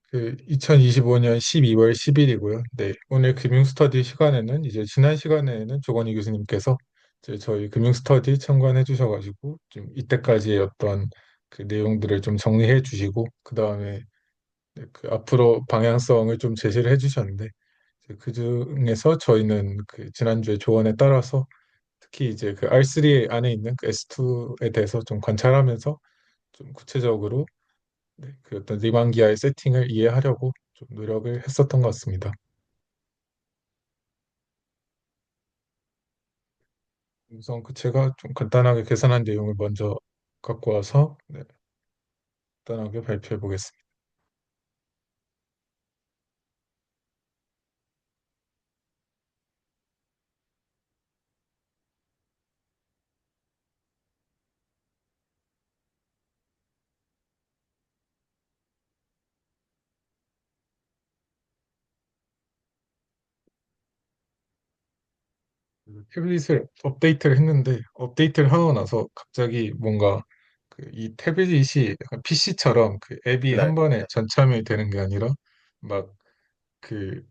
그 2025년 12월 10일이고요. 네, 오늘 금융스터디 시간에는 이제 지난 시간에는 조건희 교수님께서 이제 저희 금융스터디 참관해 주셔가지고 좀 이때까지의 어떤 그 내용들을 좀 정리해 주시고 그 다음에 그 앞으로 방향성을 좀 제시를 해 주셨는데 그 중에서 저희는 그 지난주에 조언에 따라서 특히 이제 그 R3 안에 있는 그 S2에 대해서 좀 관찰하면서 좀 구체적으로 네, 그 어떤 리만기아의 세팅을 이해하려고 좀 노력을 했었던 것 같습니다. 우선 그 제가 좀 간단하게 계산한 내용을 먼저 갖고 와서 네, 간단하게 발표해 보겠습니다. 그 태블릿을 업데이트를 했는데 업데이트를 하고 나서 갑자기 뭔가 그 이 태블릿이 약간 PC처럼 그 앱이 한 네. 번에 전참이 되는 게 아니라 막 그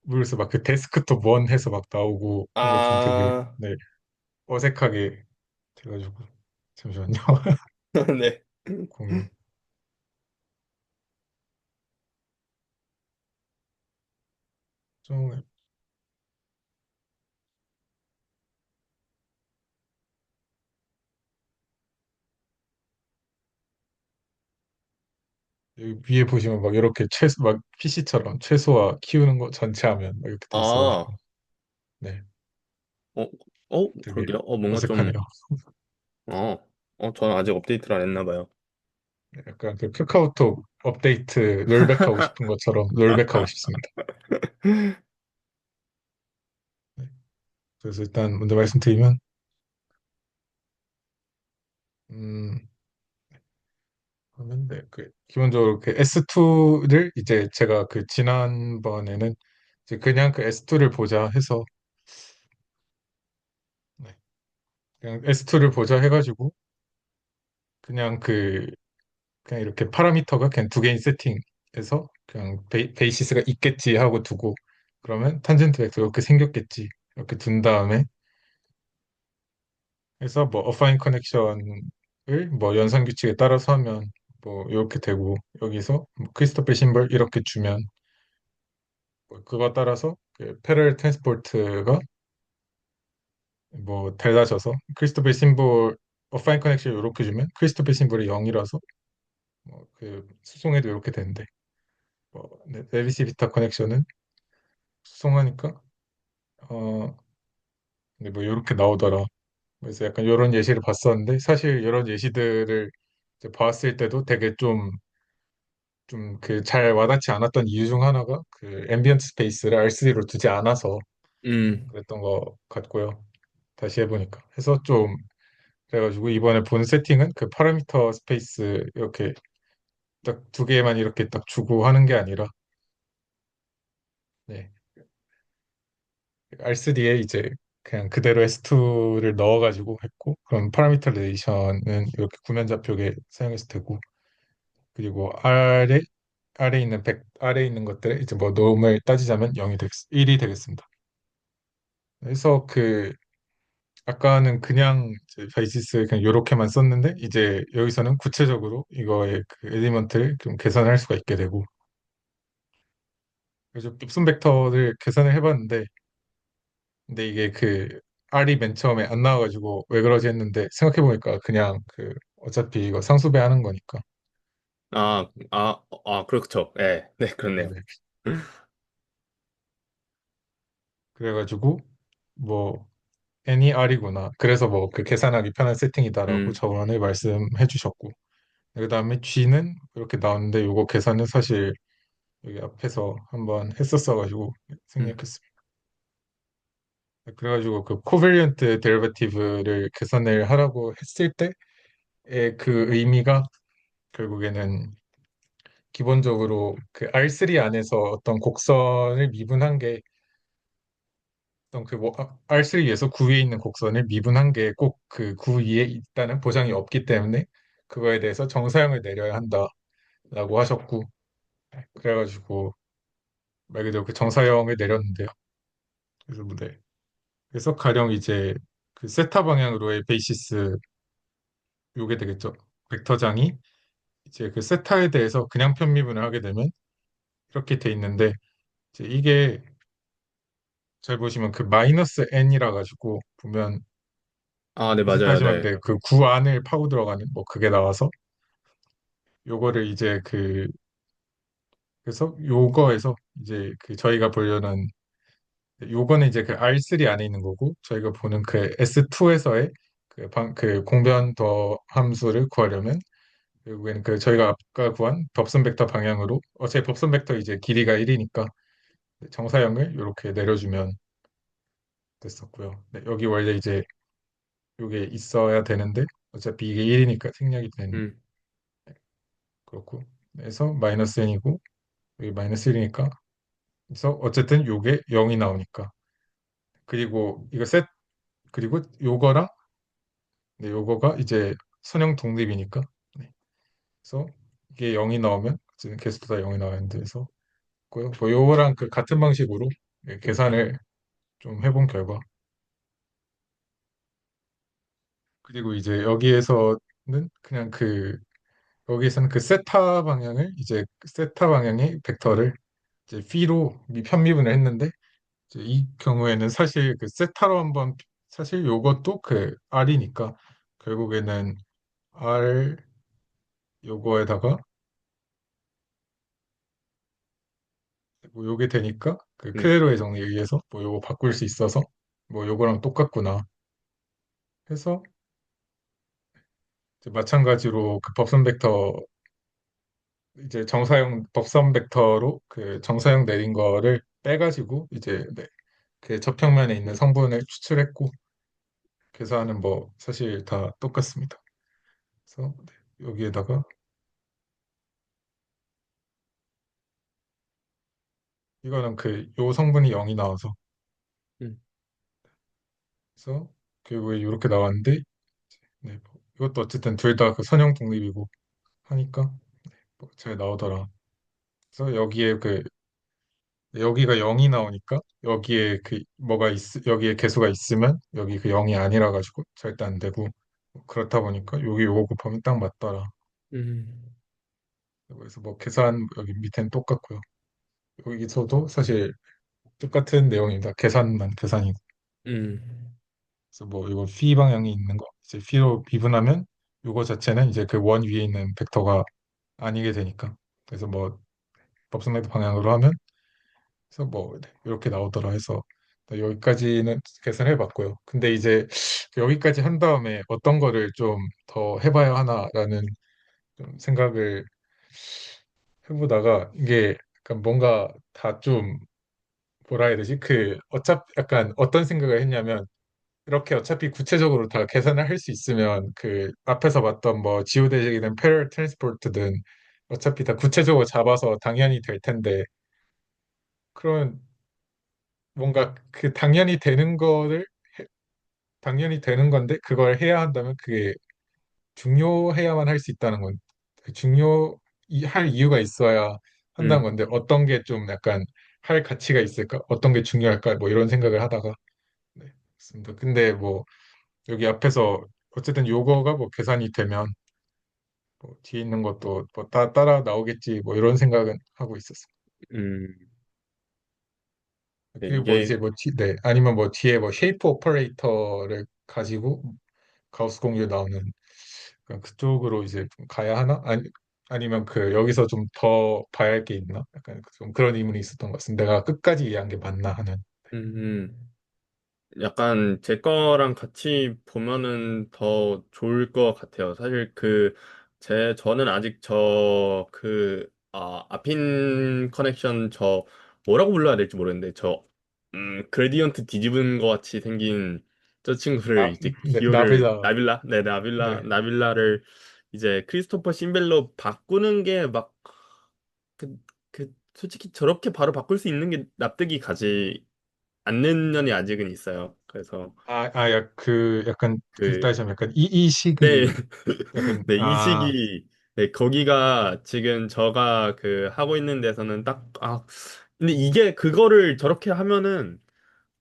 모르겠어 막 그 데스크톱 원 해서 막 나오고 뭔가 좀 되게 아, 네, 어색하게 돼가지고 잠시만요. 네. 공유 좀 여기 위에 보시면 막 이렇게 최소 막 PC처럼 최소화 키우는 거 전체 하면 막 이렇게 돼 있어가지고 아, 네 어, 되게 그러게요. 뭔가 좀, 어색하네요. 어, 저는 아직 업데이트를 안 했나 봐요. 네, 약간 그 카카오톡 업데이트 롤백하고 싶은 것처럼 롤백하고 싶습니다. 네, 그래서 일단 먼저 말씀드리면 음 하면 네, 그 기본적으로 그 S2를 이제 제가 그 지난번에는 이제 그냥 그 S2를 보자 해서 네, 그냥 S2를 보자 해가지고 그냥 그냥 이렇게 파라미터가 그냥 두 개인 세팅에서 그냥 베이시스가 있겠지 하고 두고 그러면 탄젠트 벡터 이렇게 생겼겠지 이렇게 둔 다음에 해서 뭐 어파인 커넥션을 뭐 연산 규칙에 따라서 하면 뭐 이렇게 되고 여기서 뭐 크리스토퍼 심벌 이렇게 주면 뭐 그거 따라서 그 패럴 트랜스포트가 뭐 달라져서 크리스토퍼 심볼 어파인 커넥션 이렇게 주면 크리스토퍼 심볼이 0이라서 뭐 그 수송해도 이렇게 되는데 뭐 레비시 비타 커넥션은 수송하니까 근데 뭐 이렇게 나오더라. 그래서 약간 이런 예시를 봤었는데 사실 이런 예시들을 이제 봤을 때도 되게 좀 그 잘 와닿지 않았던 이유 중 하나가 그 앰비언트 스페이스를 R3로 두지 않아서 음, 그랬던 것 같고요. 다시 해보니까. 해서 좀 그래가지고 이번에 본 세팅은 그 파라미터 스페이스 이렇게 딱 두 개만 이렇게 딱 주고 하는 게 아니라 네. R3에 이제 그냥 그대로 S2를 넣어가지고 했고 그럼 파라미터 레이션은 이렇게 구면좌표에 사용했을 테고 그리고 아래 있는 것들에 이제 뭐 노음을 따지자면 1이 되겠습니다. 그래서 그 아까는 그냥 이제 베이시스 그냥 요렇게만 썼는데 이제 여기서는 구체적으로 이거의 그 엘리먼트를 좀 계산할 수가 있게 되고 그래서 깁슨 벡터를 계산을 해봤는데 근데 이게 그 R이 맨 처음에 안 나와가지고 왜 그러지 했는데 생각해보니까 그냥 그 어차피 이거 상수배 하는 거니까 그렇죠. 예, 네, 그렇네요. 네네. 그래가지고 뭐 N이 R이구나. 그래서 뭐 그 계산하기 편한 세팅이다라고 음, 저번에 말씀해 주셨고 그다음에 G는 이렇게 나왔는데 요거 계산은 사실 여기 앞에서 한번 했었어가지고 음, 생략했습니다. 그래가지고 그 코베리언트 데리베티브를 계산을 하라고 했을 때의 그 의미가 결국에는 기본적으로 그 R3 안에서 어떤 곡선을 미분한 게 어떤 그 뭐 R3에서 구 위에 있는 곡선을 미분한 게 꼭 그 구 위에 있다는 보장이 없기 때문에 그거에 대해서 정사형을 내려야 한다라고 하셨고 그래가지고 말 그대로 그 정사형을 내렸는데요. 그래서 네. 그래서 가령 이제 그 세타 방향으로의 베이시스 요게 되겠죠. 벡터장이 이제 그 세타에 대해서 그냥 편미분을 하게 되면 이렇게 돼 있는데 이제 이게 잘 보시면 그 마이너스 n이라 가지고 보면 아, 네, 무슨 맞아요. 따지면 네. 네, 그 구 안을 파고 들어가는 뭐 그게 나와서 요거를 이제 그래서 요거에서 이제 그 저희가 보려는 요거는 이제 그 R3 안에 있는 거고 저희가 보는 그 S2에서의 그 공변 더 함수를 구하려면 결국에는 그 저희가 아까 구한 법선 벡터 방향으로 어차피 법선 벡터 이제 길이가 1이니까 정사형을 이렇게 내려주면 됐었고요. 네, 여기 원래 이제 요게 있어야 되는데 어차피 이게 1이니까 생략이 된 음, 그렇고 그래서 마이너스 n이고 여기 마이너스 1이니까 그래서 어쨌든 요게 0이 나오니까 그리고 이거 그리고 요거랑 네, 요거가 이제 선형 독립이니까 네, 그래서 이게 0이 나오면 어쨌든 개수도 다 0이 나와야 되는데 그래서 뭐 요거랑 그 같은 방식으로 네, 계산을 좀 해본 결과 그리고 이제 여기에서는 그냥 여기에서는 그 세타 방향을 이제 세타 방향의 벡터를 이제 p로 편미분을 했는데 이제 이 경우에는 사실 그 세타로 한번 사실 요것도 그 r이니까 결국에는 r 요거에다가 뭐 요게 되니까 그 음, 클레로의 정리에 의해서 뭐 요거 바꿀 수 있어서 뭐 요거랑 똑같구나 해서 이제 마찬가지로 그 법선 벡터 이제 정사형 법선 벡터로 그 정사형 내린 거를 빼가지고 이제 네, 그 접평면에 있는 성분을 추출했고 계산은 뭐 사실 다 똑같습니다. 그래서 네, 여기에다가 이거는 그 요 성분이 0이 나와서 음, 그래서 결국에 이렇게 나왔는데 네, 뭐 이것도 어쨌든 둘 다 그 선형 독립이고 하니까 뭐잘 나오더라. 그래서 여기가 0이 나오니까 여기에 여기에 개수가 있으면 여기 그 0이 아니라 가지고 절대 안 되고 그렇다 보니까 여기 요거 곱하면 딱 맞더라. 음, 그래서 뭐 계산 여기 밑에는 똑같고요. 여기서도 사실 똑같은 내용입니다. 계산만 계산이고. 음, 그래서 뭐 이거 phi 방향이 있는 거 이제 phi로 미분하면 요거 자체는 이제 그 원 위에 있는 벡터가 아니게 되니까. 그래서 뭐 법선배도 방향으로 하면 그래서 뭐 이렇게 나오더라 해서 여기까지는 계산해 봤고요. 근데 이제 여기까지 한 다음에 어떤 거를 좀 더 해봐야 하나라는 좀 생각을 해보다가 이게 약간 뭔가 다 좀 뭐라 해야 되지? 어차피 약간 어떤 생각을 했냐면 이렇게 어차피 구체적으로 다 계산을 할 수 있으면 그 앞에서 봤던 뭐 지오대적이든 패럴 트랜스포트든 어차피 다 구체적으로 잡아서 당연히 될 텐데 그런 뭔가 그 당연히 되는 건데 그걸 해야 한다면 그게 중요해야만 할 수 있다는 건 할 이유가 있어야 한다는 음, 건데 어떤 게 좀 약간 할 가치가 있을까? 어떤 게 중요할까? 뭐 이런 생각을 하다가 네, 그렇습니다. 근데 뭐 여기 앞에서 어쨌든 요거가 뭐 계산이 되면 뭐 뒤에 있는 것도 뭐 따라 나오겠지 뭐 이런 생각은 하고 있었어요. 음. 네, 그리고 뭐 이게, 이제 네, 아니면 뭐 뒤에 뭐 쉐이프 오퍼레이터를 가지고 가우스 공률 나오는 그러니까 그쪽으로 이제 좀 가야 하나? 아니면 여기서 좀 더 봐야 할 게 있나? 약간 좀 그런 의문이 있었던 것 같습니다. 내가 끝까지 이해한 게 맞나 하는. 약간 제 거랑 같이 보면은 더 좋을 것 같아요. 사실 저는 아직 아핀 커넥션 뭐라고 불러야 될지 모르겠는데, 그레디언트 뒤집은 것 같이 생긴 저 친구를 이제 네, 나빌라. 나빌라? 네, 나빌라, 네. 나빌라를 이제 크리스토퍼 신벨로 바꾸는 게 솔직히 저렇게 바로 바꿀 수 있는 게 납득이 가지 않는 년이 아직은 있어요. 그래서 약간 그 따지자면 약간 이 네, 시기 약간 네, 이 시기, 네, 거기가 지금 저가 그 하고 있는 데서는 근데 이게 그거를 저렇게 하면은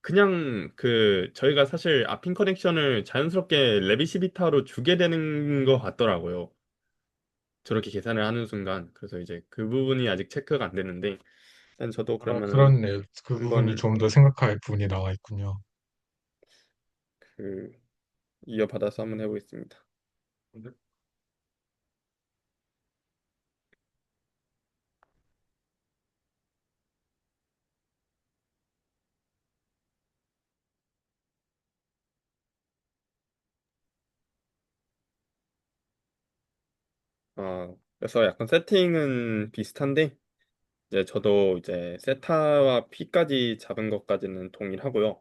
그냥 그 저희가 사실 아핀 커넥션을 자연스럽게 레비시비타로 주게 되는 것 같더라고요. 저렇게 계산을 하는 순간. 그래서 이제 그 부분이 아직 체크가 안 되는데, 일단 저도 아, 그러면은 그렇네요. 그 부분이 한번 좀 더 생각할 부분이 나와 있군요. 그 이어받아서 한번 해보겠습니다. 그래서 약간 세팅은 비슷한데, 이제 저도 이제 세타와 P까지 잡은 것까지는 동일하고요.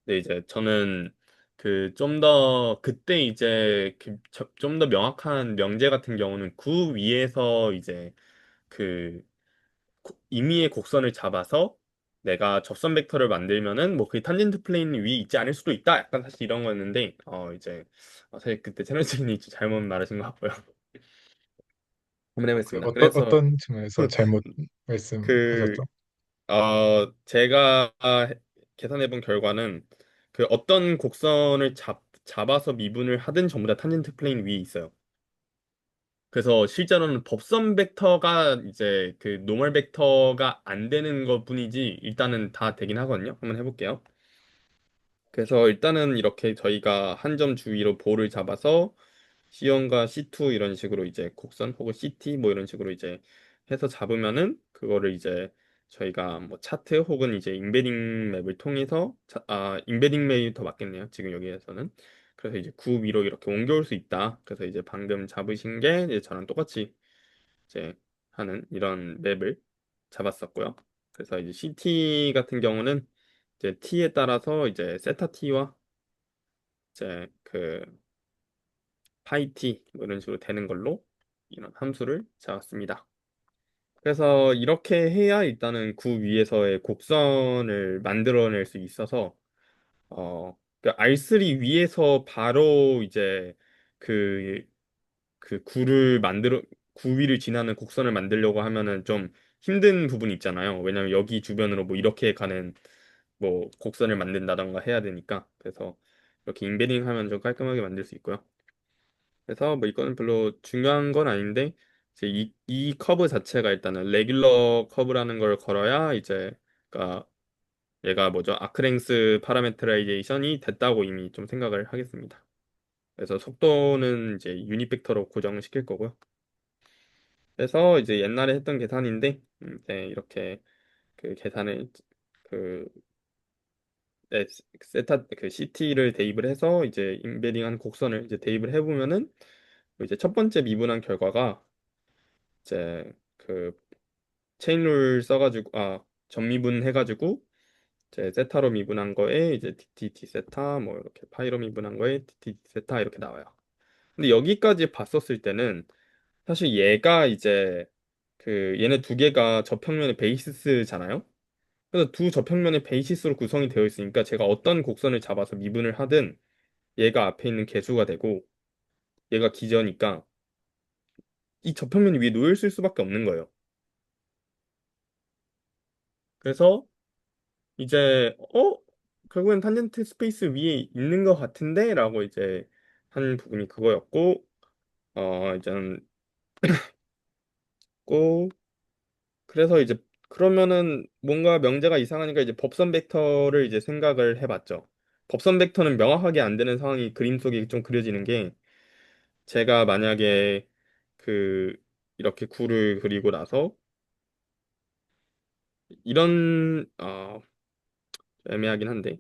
근데 이제 저는 그 좀 더 그때 이제 그 좀 더 명확한 명제 같은 경우는 구 위에서 이제 그 임의의 곡선을 잡아서 내가 접선 벡터를 만들면은 뭐 그게 탄젠트 플레인 위에 있지 않을 수도 있다. 약간 사실 이런 거였는데 이제 사실 그때 채널진이 잘못 말하신 것 같고요. 한번 그 해보겠습니다. 어떤 그래서 어떤 측면에서 잘못 그 말씀하셨죠? 제가 계산해 본 결과는 그 어떤 곡선을 잡아서 미분을 하든 전부 다 탄젠트 플레인 위에 있어요. 그래서 실제로는 법선 벡터가 이제 그 노멀 벡터가 안 되는 것뿐이지 일단은 다 되긴 하거든요. 한번 해볼게요. 그래서 일단은 이렇게 저희가 한 점 주위로 볼을 잡아서 C1과 C2 이런 식으로 이제 곡선 혹은 CT 뭐 이런 식으로 이제 해서 잡으면은 그거를 이제 저희가 뭐 차트 혹은 이제 임베딩 맵을 통해서 임베딩 맵이 더 맞겠네요. 지금 여기에서는. 그래서 이제 구 위로 이렇게 옮겨올 수 있다. 그래서 이제 방금 잡으신 게 이제 저랑 똑같이 이제 하는 이런 맵을 잡았었고요. 그래서 이제 CT 같은 경우는 이제 T에 따라서 이제 세타 T와 이제 그 파이 T 뭐 이런 식으로 되는 걸로 이런 함수를 잡았습니다. 그래서 이렇게 해야 일단은 구 위에서의 곡선을 만들어낼 수 있어서 그 R3 위에서 바로 이제 그 구를 구 위를 지나는 곡선을 만들려고 하면은 좀 힘든 부분이 있잖아요. 왜냐면 여기 주변으로 뭐 이렇게 가는 뭐 곡선을 만든다던가 해야 되니까. 그래서 이렇게 인베딩 하면 좀 깔끔하게 만들 수 있고요. 그래서 뭐 이거는 별로 중요한 건 아닌데 이제 이 커브 자체가 일단은 레귤러 커브라는 걸 걸어야 이제 그러니까 얘가 뭐죠? 아크랭스 파라메트라이제이션이 됐다고 이미 좀 생각을 하겠습니다. 그래서 속도는 이제 유닛벡터로 고정시킬 거고요. 그래서 이제 옛날에 했던 계산인데 이제 이렇게 그 계산을 그 세타 그 CT를 대입을 해서 이제 임베딩한 곡선을 이제 대입을 해보면은 이제 첫 번째 미분한 결과가 이제 그 체인룰 써가지고 전미분 해가지고 이제 세타로 미분한 거에 이제 DT 세타 뭐 이렇게 파이로 미분한 거에 DT 세타 이렇게 나와요. 근데 여기까지 봤었을 때는 사실 얘가 이제 그 얘네 두 개가 저평면의 베이시스잖아요. 그래서 두 저평면의 베이시스로 구성이 되어 있으니까 제가 어떤 곡선을 잡아서 미분을 하든 얘가 앞에 있는 개수가 되고 얘가 기저니까 이 저평면 위에 놓여 있을 수밖에 없는 거예요. 그래서 이제 결국엔 탄젠트 스페이스 위에 있는 것 같은데 라고 이제 한 부분이 그거였고 이제는 고 그래서 이제 그러면은 뭔가 명제가 이상하니까 이제 법선 벡터를 이제 생각을 해봤죠. 법선 벡터는 명확하게 안 되는 상황이 그림 속에 좀 그려지는 게 제가 만약에 그 이렇게 구를 그리고 나서 이런 애매하긴 한데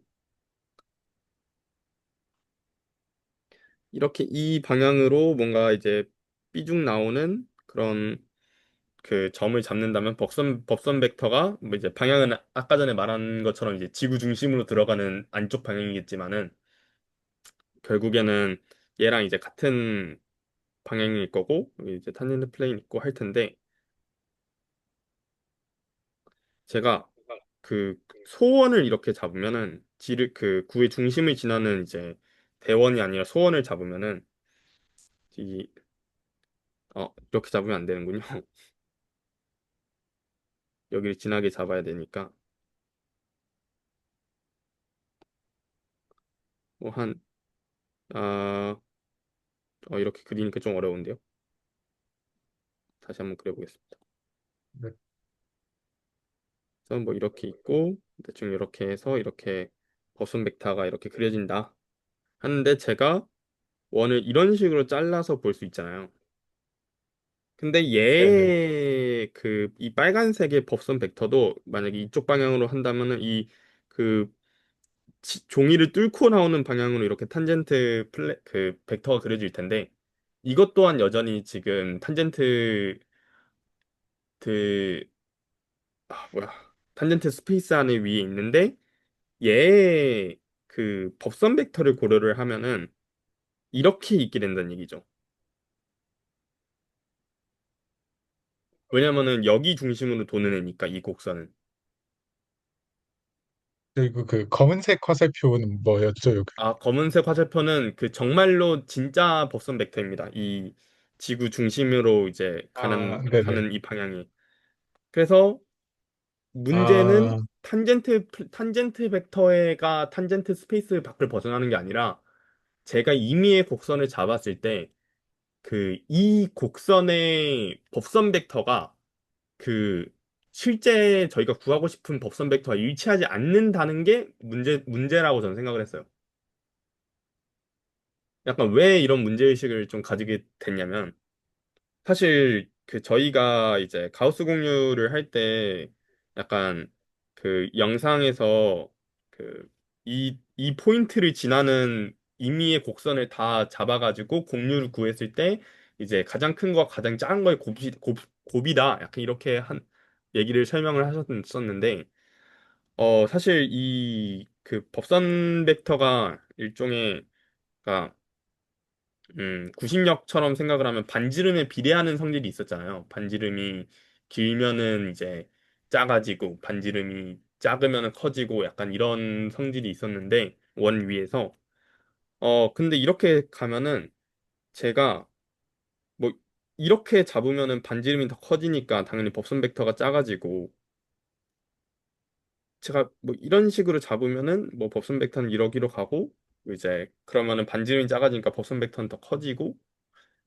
이렇게 이 방향으로 뭔가 이제 삐죽 나오는 그런 그 점을 잡는다면 법선 벡터가 뭐 이제 방향은 아까 전에 말한 것처럼 이제 지구 중심으로 들어가는 안쪽 방향이겠지만은 결국에는 얘랑 이제 같은 방향일 거고 여기 이제 탄젠트 플레인 있고 할 텐데 제가 그 소원을 이렇게 잡으면은 지를 그 구의 중심을 지나는 이제 대원이 아니라 소원을 잡으면은 이렇게 잡으면 안 되는군요. 여기를 진하게 잡아야 되니까. 뭐 한, 아, 이렇게 그리니까 좀 어려운데요. 다시 한번 그려보겠습니다. 네. 그래서 뭐 이렇게 있고, 대충 이렇게 해서 이렇게 버슨 벡터가 이렇게 그려진다. 하는데 제가 원을 이런 식으로 잘라서 볼 수 있잖아요. 근데 네네. 이 빨간색의 법선 벡터도 만약에 이쪽 방향으로 한다면은 그 종이를 뚫고 나오는 방향으로 이렇게 벡터가 그려질 텐데 이것 또한 여전히 지금 그, 뭐야, 탄젠트 스페이스 안에 위에 있는데 얘의 그 법선 벡터를 고려를 하면은 이렇게 있게 된다는 얘기죠. 왜냐면은 여기 중심으로 도는 애니까 이 곡선은. 그리고 그 검은색 화살표는 뭐였죠, 여기? 검은색 화살표는 그 정말로 진짜 법선 벡터입니다. 이 지구 중심으로 이제 아, 네네. 가는 이 방향이. 그래서 문제는 아, 탄젠트 벡터가 탄젠트 스페이스 밖을 벗어나는 게 아니라 제가 임의의 곡선을 잡았을 때 이 곡선의 법선 벡터가 그 실제 저희가 구하고 싶은 법선 벡터와 일치하지 않는다는 게 문제라고 저는 생각을 했어요. 약간 왜 이런 문제의식을 좀 가지게 됐냐면, 사실 저희가 이제 가우스 공유를 할 때 약간 그 영상에서 이 포인트를 지나는 임의의 곡선을 다 잡아가지고 공유를 구했을 때 이제 가장 큰 거와 가장 작은 거의 곱이다. 약간 이렇게 얘기를 설명을 하셨었는데, 사실 법선 벡터가 일종의, 그러니까 구심력처럼 생각을 하면 반지름에 비례하는 성질이 있었잖아요. 반지름이 길면은 이제 작아지고, 반지름이 작으면은 커지고, 약간 이런 성질이 있었는데, 원 위에서. 근데 이렇게 가면은 제가 뭐, 이렇게 잡으면은 반지름이 더 커지니까 당연히 법선 벡터가 작아지고, 제가 뭐 이런 식으로 잡으면은 뭐 법선 벡터는 1억이로 가고, 이제 그러면은 반지름이 작아지니까 법선 벡터는 더 커지고,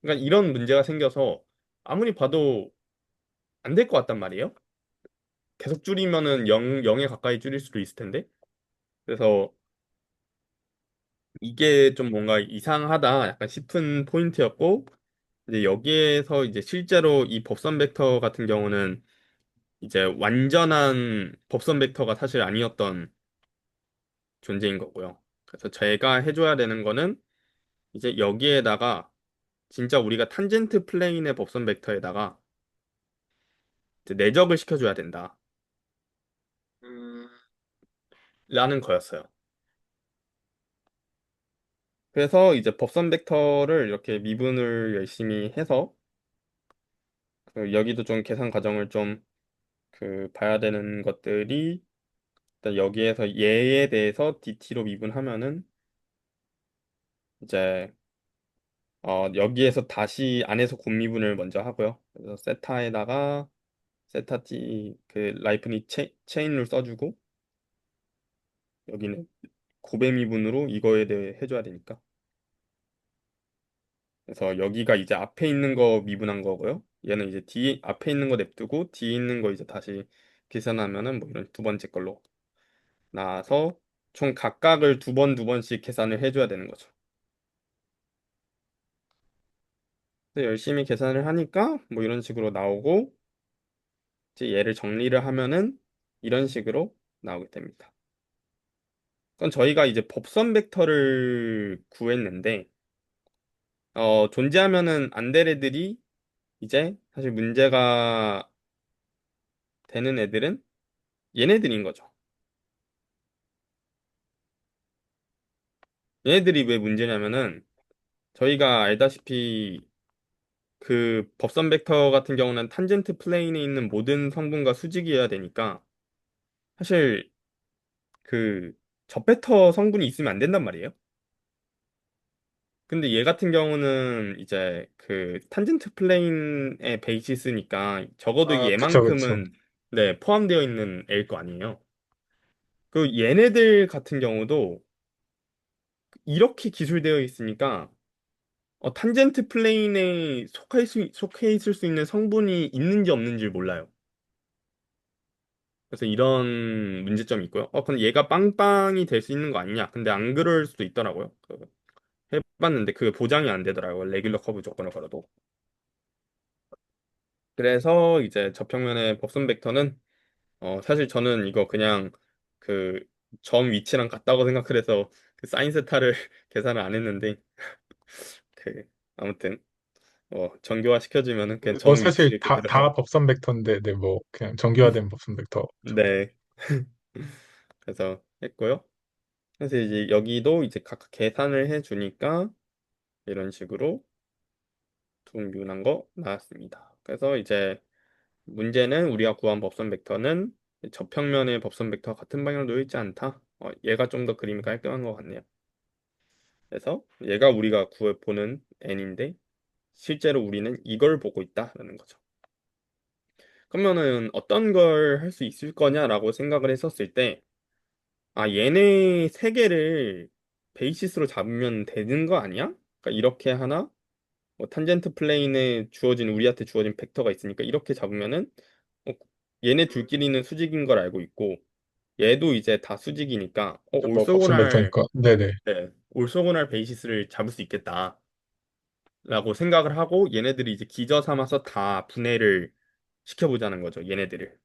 그러니까 이런 문제가 생겨서 아무리 봐도 안 될 것 같단 말이에요. 계속 줄이면은 0에 가까이 줄일 수도 있을 텐데. 그래서 이게 좀 뭔가 이상하다 약간 싶은 포인트였고, 이제 여기에서 이제 실제로 이 법선 벡터 같은 경우는 이제 완전한 법선 벡터가 사실 아니었던 존재인 거고요. 그래서 제가 해줘야 되는 거는 이제 여기에다가 진짜 우리가 탄젠트 플레인의 법선 벡터에다가 이제 내적을 시켜줘야 된다. 라는 거였어요. 그래서 이제 법선 벡터를 이렇게 미분을 열심히 해서 여기도 좀 계산 과정을 좀 봐야 되는 것들이 일단 여기에서 얘에 대해서 dt로 미분하면은 이제 여기에서 다시 안에서 곱미분을 먼저 하고요. 그래서 세타에다가 세타 t 라이프니 체인을 써주고 여기는 고배 미분으로 이거에 대해 해줘야 되니까. 그래서 여기가 이제 앞에 있는 거 미분한 거고요. 얘는 이제 뒤에 앞에 있는 거 냅두고 뒤에 있는 거 이제 다시 계산하면은 뭐 이런 두 번째 걸로 나와서 총 각각을 두 번씩 계산을 해줘야 되는 거죠. 그래서 열심히 계산을 하니까 뭐 이런 식으로 나오고 이제 얘를 정리를 하면은 이런 식으로 나오게 됩니다. 그건 저희가 이제 법선 벡터를 구했는데 존재하면은 안 될 애들이 이제 사실 문제가 되는 애들은 얘네들인 거죠. 얘네들이 왜 문제냐면은 저희가 알다시피 법선 벡터 같은 경우는 탄젠트 플레인에 있는 모든 성분과 수직이어야 되니까 사실 그 접배터 성분이 있으면 안 된단 말이에요. 근데 얘 같은 경우는 이제 그 탄젠트 플레인의 베이시스니까 적어도 아, 그쵸, 그쵸. 얘만큼은 네, 포함되어 있는 애일 거 아니에요. 그 얘네들 같은 경우도 이렇게 기술되어 있으니까 탄젠트 플레인에 속해 있을 수 있는 성분이 있는지 없는지 몰라요. 그래서 이런 문제점이 있고요. 근데 얘가 빵빵이 될 수 있는 거 아니냐? 근데 안 그럴 수도 있더라고요. 해봤는데 그게 보장이 안 되더라고요. 레귤러 커브 조건을 걸어도. 그래서 이제 저평면의 법선 벡터는 사실 저는 이거 그냥 그 점 위치랑 같다고 생각을 해서 그 사인 세타를 계산을 안 했는데 그 아무튼 정교화 시켜주면은 그냥 뭐 점 위치 사실 이렇게 다 들어가요. 법선 벡터인데, 네, 뭐 그냥 정교화된 법선 벡터. 네. 그래서 했고요. 그래서 이제 여기도 이제 각각 계산을 해주니까 이런 식으로 둥근한 거 나왔습니다. 그래서 이제 문제는 우리가 구한 법선 벡터는 저평면의 법선 벡터와 같은 방향으로 놓여 있지 않다. 얘가 좀 더 그림이 깔끔한 것 같네요. 그래서 얘가 우리가 구해 보는 n인데 실제로 우리는 이걸 보고 있다라는 거죠. 그러면은 어떤 걸 할 수 있을 거냐라고 생각을 했었을 때, 얘네 세 개를 베이시스로 잡으면 되는 거 아니야? 그러니까 이렇게 하나, 탄젠트 플레인에 주어진 우리한테 주어진 벡터가 있으니까 이렇게 잡으면은 어, 얘네 둘끼리는 수직인 걸 알고 있고 얘도 이제 다 수직이니까 뭐 법선 벡터니까. 네네. 네, 올소고날 베이시스를 잡을 수 있겠다라고 생각을 하고 얘네들이 이제 기저 삼아서 다 분해를 시켜보자는 거죠. 얘네들을.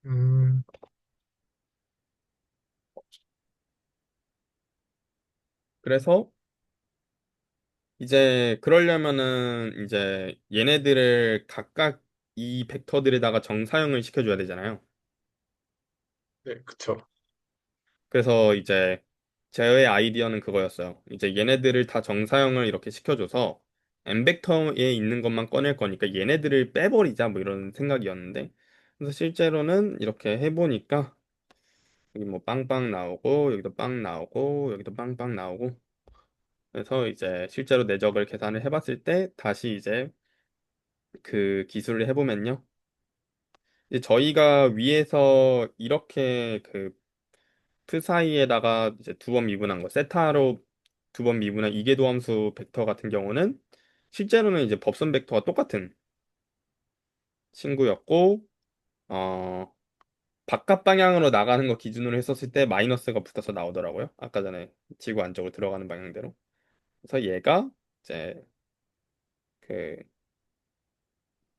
음, 그래서 이제 그러려면은 이제 얘네들을 각각 이 벡터들에다가 정사형을 시켜줘야 되잖아요. 네, 그쵸. 그래서 이제 제의 아이디어는 그거였어요. 이제 얘네들을 다 정사형을 이렇게 시켜줘서 M 벡터에 있는 것만 꺼낼 거니까 얘네들을 빼버리자 뭐 이런 생각이었는데 그래서 실제로는 이렇게 해보니까 여기 뭐 빵빵 나오고 여기도 빵 나오고 여기도 빵빵 나오고 그래서 이제 실제로 내적을 계산을 해봤을 때 다시 이제 그 기술을 해보면요. 이제 저희가 위에서 이렇게 그 사이에다가 이제 두 번 미분한 거, 세타로 두 번 미분한 이계도함수 벡터 같은 경우는 실제로는 이제 법선 벡터와 똑같은 친구였고, 어, 바깥 방향으로 나가는 거 기준으로 했었을 때 마이너스가 붙어서 나오더라고요. 아까 전에 지구 안쪽으로 들어가는 방향대로. 그래서 얘가 이제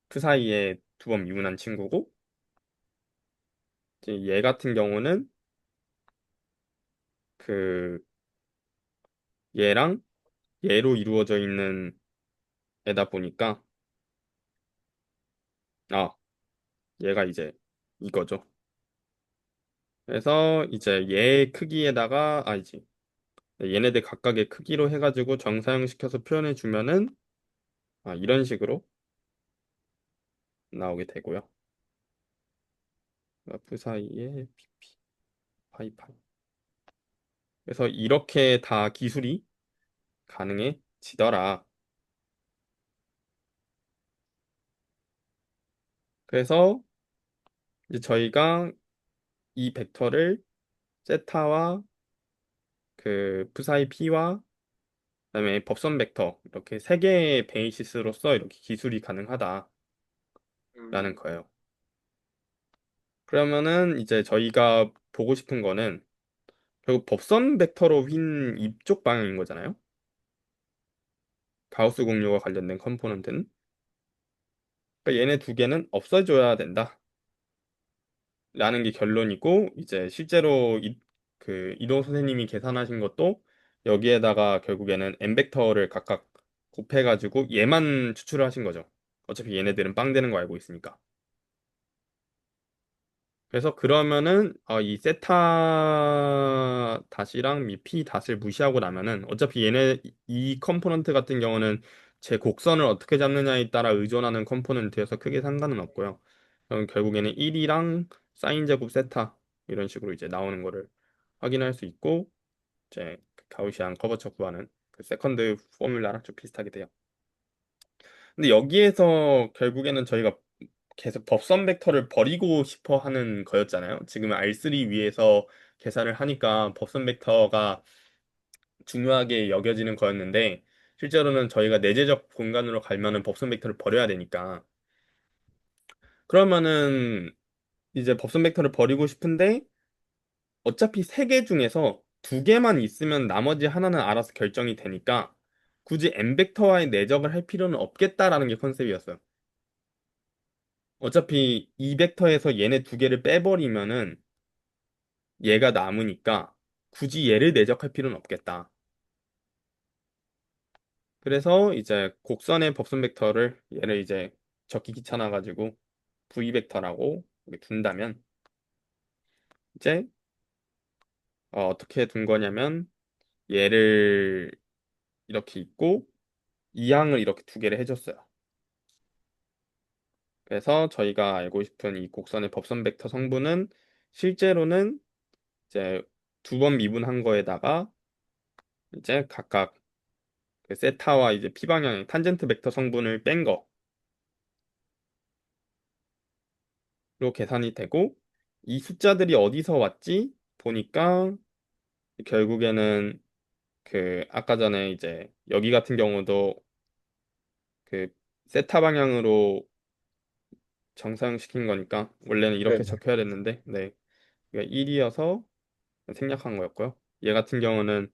그 사이에 두 번 미분한 친구고, 이제 얘 같은 경우는 그 얘랑 얘로 이루어져 있는 애다 보니까, 아, 얘가 이제 이거죠. 그래서 이제 얘 크기에다가 아니지 얘네들 각각의 크기로 해가지고 정사형시켜서 표현해 주면은 이런 식으로 나오게 되고요. F 사이에 PP 파이파이. 그래서 이렇게 다 기술이 가능해지더라. 그래서 이제 저희가 이 벡터를 세타와 그 프사이 P와 그다음에 법선 벡터 이렇게 세 개의 베이시스로서 이렇게 기술이 가능하다라는 음, 거예요. 그러면은 이제 저희가 보고 싶은 거는 결국 법선 벡터로 휜 이쪽 방향인 거잖아요. 가우스 공률과 관련된 컴포넌트는. 그러니까 얘네 두 개는 없어져야 된다. 라는 게 결론이고, 이제 실제로 그 이동 선생님이 계산하신 것도 여기에다가 결국에는 n 벡터를 각각 곱해가지고 얘만 추출을 하신 거죠. 어차피 얘네들은 빵 되는 거 알고 있으니까. 그래서 그러면은 이 세타 닷이랑 미피 닷을 무시하고 나면은 어차피 얘네 이 컴포넌트 같은 경우는 제 곡선을 어떻게 잡느냐에 따라 의존하는 컴포넌트여서 크게 상관은 없고요. 그럼 결국에는 1이랑 사인 제곱 세타 이런 식으로 이제 나오는 거를 확인할 수 있고 이제 그 가우시안 커버처 구하는 그 세컨드 포뮬라랑 좀 비슷하게 돼요. 근데 여기에서 결국에는 저희가 계속 법선 벡터를 버리고 싶어 하는 거였잖아요. 지금은 R3 위에서 계산을 하니까 법선 벡터가 중요하게 여겨지는 거였는데 실제로는 저희가 내재적 공간으로 가면은 법선 벡터를 버려야 되니까 그러면은 이제 법선 벡터를 버리고 싶은데 어차피 세 개 중에서 두 개만 있으면 나머지 하나는 알아서 결정이 되니까 굳이 M 벡터와의 내적을 할 필요는 없겠다라는 게 컨셉이었어요. 어차피 이 벡터에서 얘네 두 개를 빼버리면은 얘가 남으니까 굳이 얘를 내적할 필요는 없겠다. 그래서 이제 곡선의 법선 벡터를 얘를 이제 적기 귀찮아가지고 V 벡터라고 이렇게 둔다면 이제 어떻게 둔 거냐면 얘를 이렇게 있고 이 항을 이렇게 두 개를 해줬어요. 그래서 저희가 알고 싶은 이 곡선의 법선 벡터 성분은 실제로는 이제 두 번 미분한 거에다가 이제 각각 그 세타와 이제 피 방향의 탄젠트 벡터 성분을 뺀 거로 계산이 되고 이 숫자들이 어디서 왔지? 보니까 결국에는 그 아까 전에 이제 여기 같은 경우도 그 세타 방향으로 정사형시킨 거니까 원래는 이렇게 네네. 적혀야 됐는데 네. 그러니까 1이어서 생략한 거였고요. 얘 같은 경우는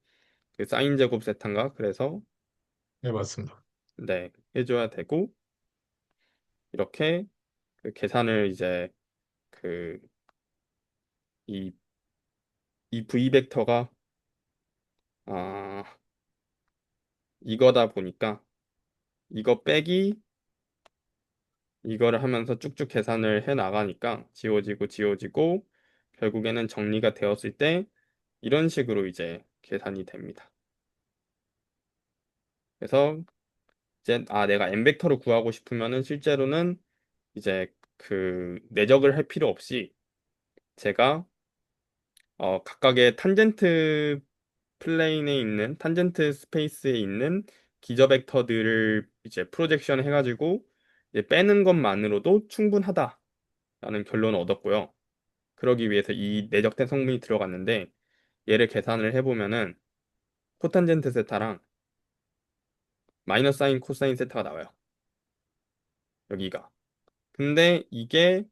그 사인 제곱 세타인가 그래서 네, 맞습니다. 네, 해줘야 되고 이렇게 그 계산을 이제 그 이 이 V 벡터가 아 이거다 보니까 이거 빼기 이거를 하면서 쭉쭉 계산을 해 나가니까 지워지고 지워지고 결국에는 정리가 되었을 때 이런 식으로 이제 계산이 됩니다. 그래서 이제 내가 M 벡터를 구하고 싶으면은 실제로는 이제 그 내적을 할 필요 없이 제가 각각의 탄젠트 플레인에 있는 탄젠트 스페이스에 있는 기저 벡터들을 이제 프로젝션 해가지고 이제 빼는 것만으로도 충분하다라는 결론을 얻었고요. 그러기 위해서 이 내적된 성분이 들어갔는데 얘를 계산을 해보면은 코탄젠트 세타랑 마이너스 사인 코사인 세타가 나와요. 여기가. 근데 이게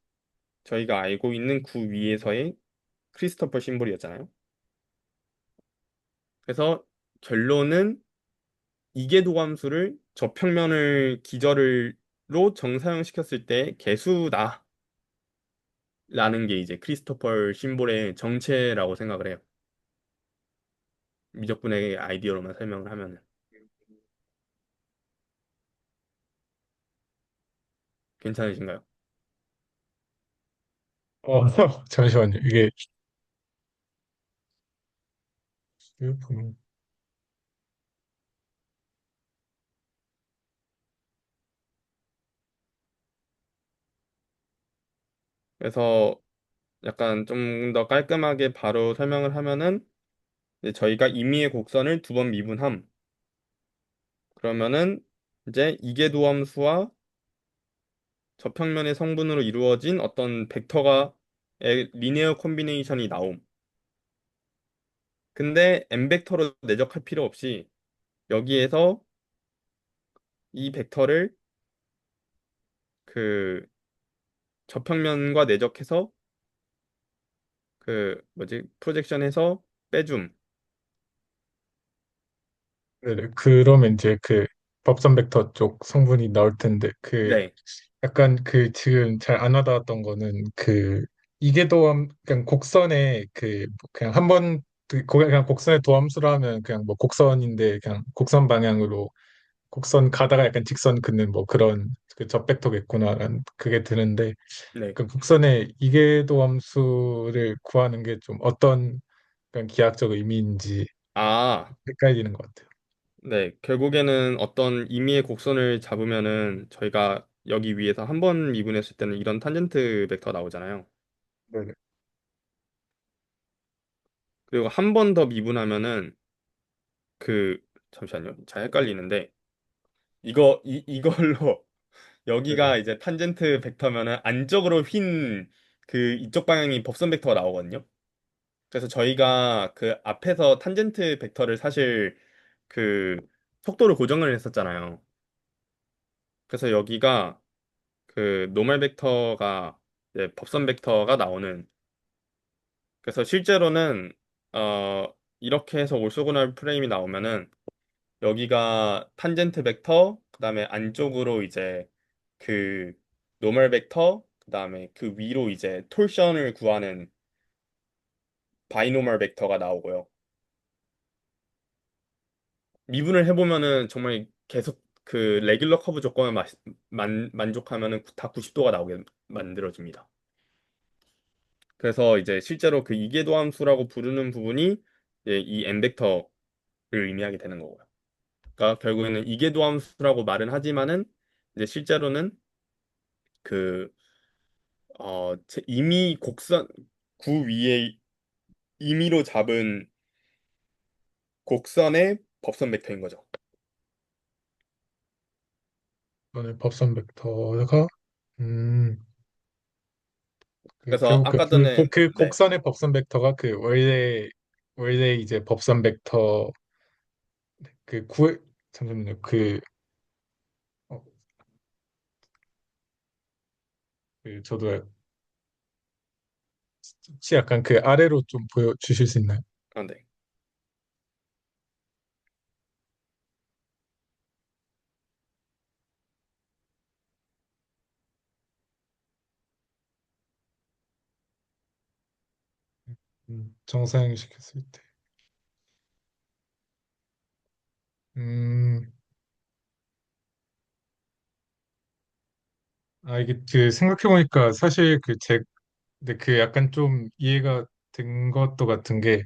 저희가 알고 있는 구 위에서의 크리스토퍼 심볼이었잖아요. 그래서 결론은 이계도함수를 저평면을 기저로 정사형시켰을 때 개수다라는 게 이제 크리스토퍼 심볼의 정체라고 생각을 해요. 미적분의 아이디어로만 설명을 하면은 괜찮으신가요? 잠시만요. 이게 보면 그래서 약간 좀 더 깔끔하게 바로 설명을 하면은 이제 저희가 임의의 곡선을 두 번 미분함. 그러면은 이제 이계도함수와 저평면의 성분으로 이루어진 어떤 벡터가 리니어 콤비네이션이 나옴. 근데 M 벡터로 내적할 필요 없이 여기에서 이 벡터를 그 저평면과 내적해서 그 뭐지 프로젝션해서 빼줌. 네네. 그러면 이제 그 법선 벡터 쪽 성분이 나올 텐데 그 네, 약간 그 지금 잘 안 와닿았던 거는 그 이계도함 그냥 곡선에 그 그냥 한번 그냥 곡선의 도함수로 하면 그냥 뭐 곡선인데 그냥 곡선 방향으로 곡선 가다가 약간 직선 긋는 뭐 그런 그 접벡터겠구나라는 그게 드는데 네. 그 곡선의 이계도함수를 구하는 게 좀 어떤 그런 기하학적 의미인지 아, 헷갈리는 것 같아요. 네. 결국에는 어떤 임의의 곡선을 잡으면은 저희가 여기 위에서 한 번 미분했을 때는 이런 탄젠트 벡터 나오잖아요. 네네. 그리고 한 번 더 미분하면은 그 잠시만요. 잘 헷갈리는데 이걸로 네네. 여기가 이제 탄젠트 벡터면은 안쪽으로 휜 그 이쪽 방향이 법선 벡터가 나오거든요. 그래서 저희가 그 앞에서 탄젠트 벡터를 사실 그 속도를 고정을 했었잖아요. 그래서 여기가 그 노멀 벡터가 이제 법선 벡터가 나오는 그래서 실제로는 어 이렇게 해서 올소고날 프레임이 나오면은 여기가 탄젠트 벡터 그다음에 안쪽으로 이제 그 노멀 벡터 그다음에 그 위로 이제 톨션을 구하는 바이노멀 벡터가 나오고요. 미분을 해보면은 정말 계속 그 레귤러 커브 조건을 만족하면은 다 90도가 나오게 만들어집니다. 그래서 이제 실제로 그 이계도 함수라고 부르는 부분이 이제 이 n 벡터를 의미하게 되는 거고요. 그러니까 결국에는 이계도 함수라고 말은 하지만은 이제 실제로는 그 이미 곡선 구 위에 임의로 잡은 곡선의 법선 벡터인 거죠. 이번에 법선 벡터가 음, 그래서 결국 아까 전에 그 네, 곡선의 법선 벡터가 그 원래 이제 법선 벡터 그 구 잠시만요. 어, 저도 혹시 약간 그 아래로 좀 보여주실 수 있나요? 아, 네. 정상시켰을 때. 음, 이게 그 생각해보니까 사실 근데 그 약간 좀 이해가 된 것도 같은 게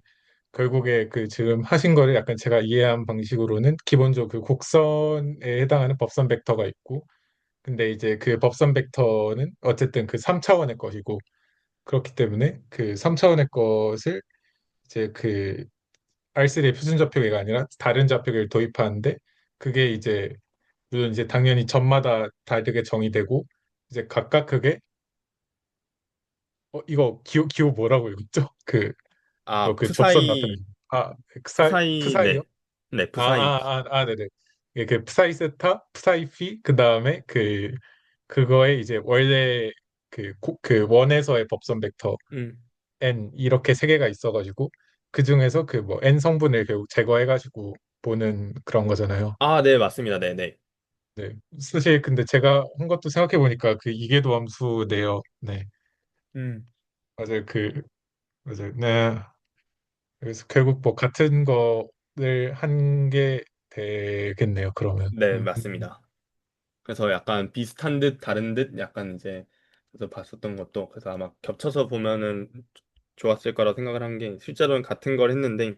결국에 그 지금 하신 거를 약간 제가 이해한 방식으로는 기본적으로 그 곡선에 해당하는 법선 벡터가 있고 근데 이제 그 법선 벡터는 어쨌든 그 3차원의 것이고 그렇기 때문에 그 3차원의 것을 이제 그 R3의 표준 좌표계가 아니라 다른 좌표계를 도입하는데 그게 이제 물론 이제 당연히 점마다 다르게 정의되고 이제 각각 그게 이거 기호 뭐라고 읽었죠? 아, 그 접선 나타내는 푸사이, 프사이요? 네. 네, 푸사이 피. 네네. 예, 그 프사이 세타, 프사이 피, 그 다음에 그거에 이제 원래 그 원에서의 법선 벡터 음. n 이렇게 세 개가 있어가지고 그 중에서 그 뭐 n 성분을 결국 제거해가지고 보는 그런 거잖아요. 아, 네, 맞습니다. 네, 네. 네. 사실 근데 제가 한 것도 생각해 보니까 그 이계도 함수네요. 네. 음. 맞아요. 맞아요. 네. 그래서 결국 뭐 같은 거를 한 게 되겠네요. 그러면. 네, 맞습니다. 그래서 약간 비슷한 듯 다른 듯 약간 이제 그래서 봤었던 것도 그래서 아마 겹쳐서 보면은 좋았을 거라 생각을 한 게 실제로는 같은 걸 했는데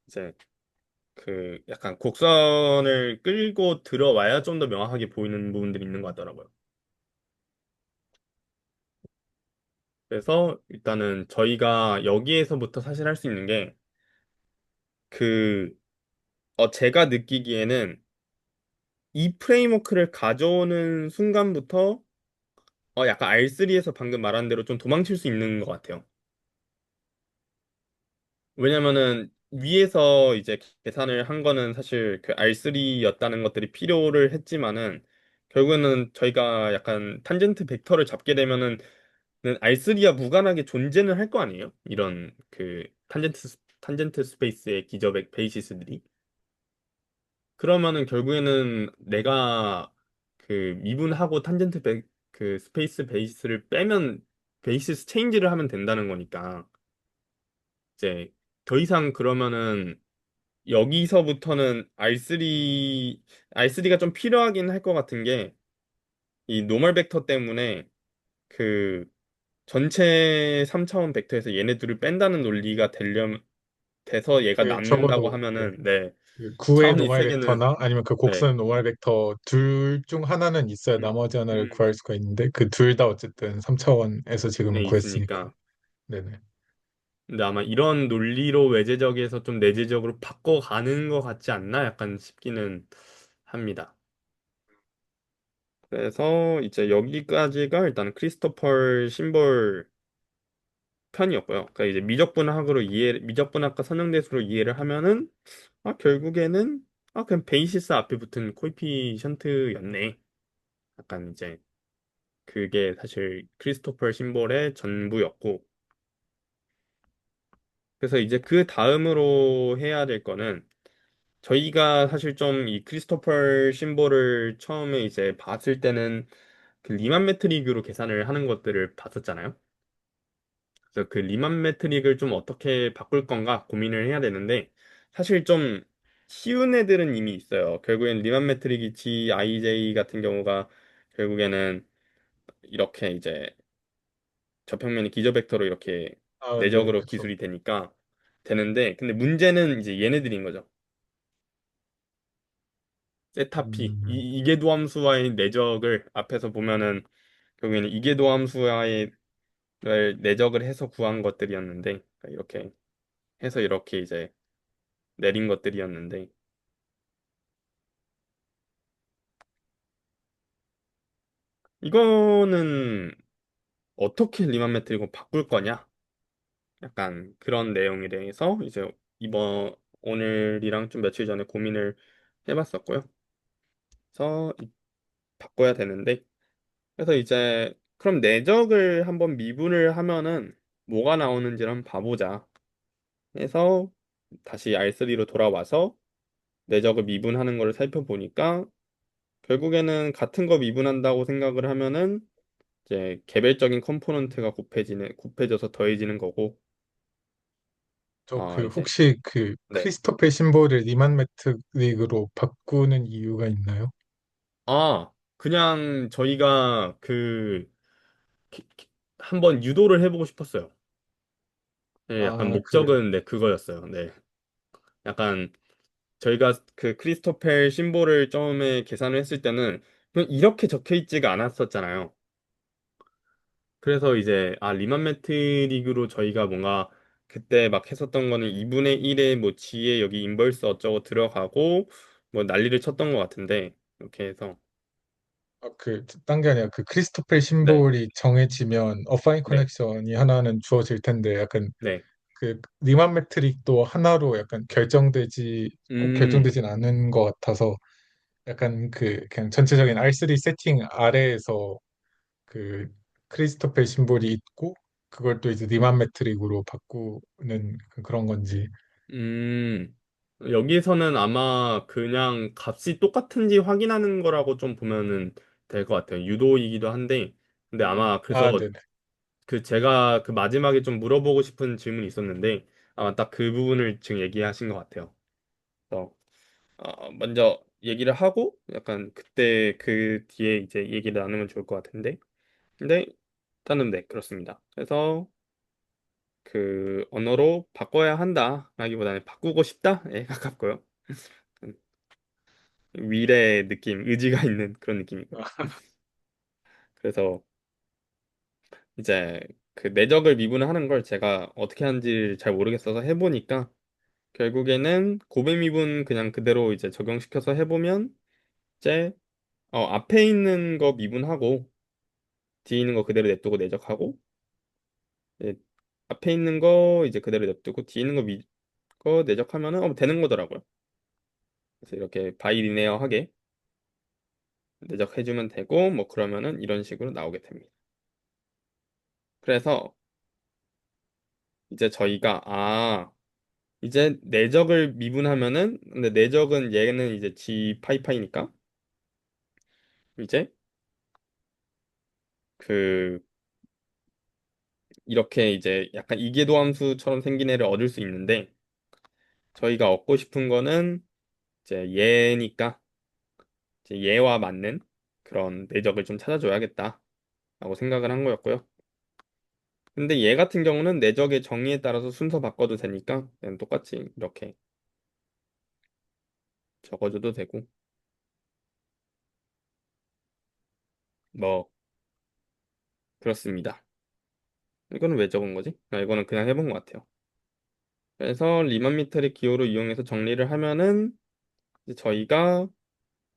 이제 그 약간 곡선을 끌고 들어와야 좀 더 명확하게 보이는 부분들이 있는 것 같더라고요. 그래서 일단은 저희가 여기에서부터 사실 할 수 있는 게 그 제가 느끼기에는 이 프레임워크를 가져오는 순간부터 약간 R3에서 방금 말한 대로 좀 도망칠 수 있는 것 같아요. 왜냐면은 위에서 이제 계산을 한 거는 사실 그 R3였다는 것들이 필요를 했지만은 결국에는 저희가 약간 탄젠트 벡터를 잡게 되면은 R3와 무관하게 존재는 할 거 아니에요? 이런 그 탄젠트 스페이스의 기저 베이시스들이. 그러면은 결국에는 내가 그 미분하고 그 스페이스 베이스를 빼면 베이시스 체인지를 하면 된다는 거니까 이제 더 이상 그러면은 여기서부터는 R3가 좀 필요하긴 할 것 같은 게 이 노멀 벡터 때문에 그 전체 3차원 벡터에서 얘네 둘을 뺀다는 논리가 돼서 얘가 네, 남는다고 적어도 네. 하면은 네 그 구의 차원이 노멀 세 개는 벡터나 아니면 그 네 곡선의 노멀 벡터 둘 중 하나는 있어야 음, 나머지 하나를 음, 구할 수가 있는데 그 둘 다 어쨌든 3차원에서 지금 네 구했으니까. 있으니까 네네. 근데 아마 이런 논리로 외제적에서 좀 내재적으로 바꿔가는 것 같지 않나? 약간 싶기는 합니다. 그래서 이제 여기까지가 일단 크리스토퍼 심볼 편이었고요. 그러니까 이제 미적분학과 선형대수로 이해를 하면은 결국에는 그냥 베이시스 앞에 붙은 코에피션트였네. 약간 이제 그게 사실 크리스토퍼 심볼의 전부였고, 그래서 이제 그 다음으로 해야 될 거는 저희가 사실 좀 이 크리스토퍼 심볼을 처음에 이제 봤을 때는 그 리만 메트릭으로 계산을 하는 것들을 봤었잖아요. 그래서 그 리만 메트릭을 좀 어떻게 바꿀 건가 고민을 해야 되는데 사실 좀 쉬운 애들은 이미 있어요. 결국엔 리만 메트릭이 GIJ 같은 경우가 결국에는 이렇게 이제 저평면이 기저 벡터로 이렇게 아, 네, 내적으로 그쵸. 기술이 되니까 되는데 근데 문제는 이제 얘네들인 거죠. 세타 P 음, 이계도함수와의 내적을 앞에서 보면은 결국에는 이계도함수와의 내적을 해서 구한 것들이었는데 그러니까 이렇게 해서 이렇게 이제 내린 것들이었는데 이거는 어떻게 리만 매트릭을 바꿀 거냐? 약간 그런 내용에 대해서 이제 이번 오늘이랑 좀 며칠 전에 고민을 해봤었고요. 그래서 바꿔야 되는데 그래서 이제 그럼 내적을 한번 미분을 하면은 뭐가 나오는지를 한번 봐보자 해서 다시 R3로 돌아와서 내적을 미분하는 거를 살펴보니까 결국에는 같은 거 미분한다고 생각을 하면은 이제 개별적인 컴포넌트가 곱해져서 더해지는 거고, 저 그 이제, 혹시 그 네. 크리스토퍼 심볼을 리만 메트릭으로 바꾸는 이유가 있나요? 그냥 저희가 한번 유도를 해보고 싶었어요. 네, 약간 아, 그래요. 목적은, 네, 그거였어요. 네. 약간 저희가 그 크리스토펠 심볼을 처음에 계산을 했을 때는 그냥 이렇게 적혀 있지가 않았었잖아요. 그래서 이제 리만 매트릭으로 저희가 뭔가 그때 막 했었던 거는 2분의 1에 뭐 G에 여기 인버스 어쩌고 들어가고 뭐 난리를 쳤던 것 같은데 이렇게 해서 딴 게 아니라 그 크리스토퍼 네, 심볼이 정해지면 어파인 네, 커넥션이 하나는 주어질 텐데 약간 네, 그 리만 메트릭도 하나로 약간 꼭 음, 결정되진 않은 것 같아서 약간 그 그냥 전체적인 R3 세팅 아래에서 그 크리스토퍼 심볼이 있고 그걸 또 이제 리만 메트릭으로 바꾸는 그런 건지. 음. 여기서는 아마 그냥 값이 똑같은지 확인하는 거라고 좀 보면은 될 것 같아요. 유도이기도 한데 근데 아마 아, 그래서 네네. 그 제가 그 마지막에 좀 물어보고 싶은 질문이 있었는데 아마 딱 그 부분을 지금 얘기하신 것 같아요. 그래서 먼저 얘기를 하고 약간 그때 그 뒤에 이제 얘기를 나누면 좋을 것 같은데 근데 일단은 네 그렇습니다. 그래서 그 언어로 바꿔야 한다라기보다는 바꾸고 싶다에 가깝고요. 음, 위례의 느낌, 의지가 있는 그런 느낌이고요. 그래서 이제 그 내적을 미분하는 걸 제가 어떻게 하는지 잘 모르겠어서 해보니까 결국에는 고배 미분 그냥 그대로 이제 적용시켜서 해보면 이제 앞에 있는 거 미분하고 뒤에 있는 거 그대로 냅두고 내적하고 예, 앞에 있는 거 이제 그대로 냅두고 뒤에 있는 거 내적하면은 되는 거더라고요. 그래서 이렇게 바이리네어하게 내적해주면 되고 뭐 그러면은 이런 식으로 나오게 됩니다. 그래서 이제 저희가 이제 내적을 미분하면은 근데 내적은 얘는 이제 G 파이파이니까 이제 그 이렇게 이제 약간 이계도 함수처럼 생긴 애를 얻을 수 있는데 저희가 얻고 싶은 거는 이제 얘니까 이제 얘와 맞는 그런 내적을 좀 찾아줘야겠다라고 생각을 한 거였고요. 근데 얘 같은 경우는 내적의 정의에 따라서 순서 바꿔도 되니까 그냥 똑같이 이렇게 적어줘도 되고 뭐 그렇습니다. 이거는 왜 적은 거지? 이거는 그냥 해본 것 같아요. 그래서 리만 미터릭 기호로 이용해서 정리를 하면은 이제 저희가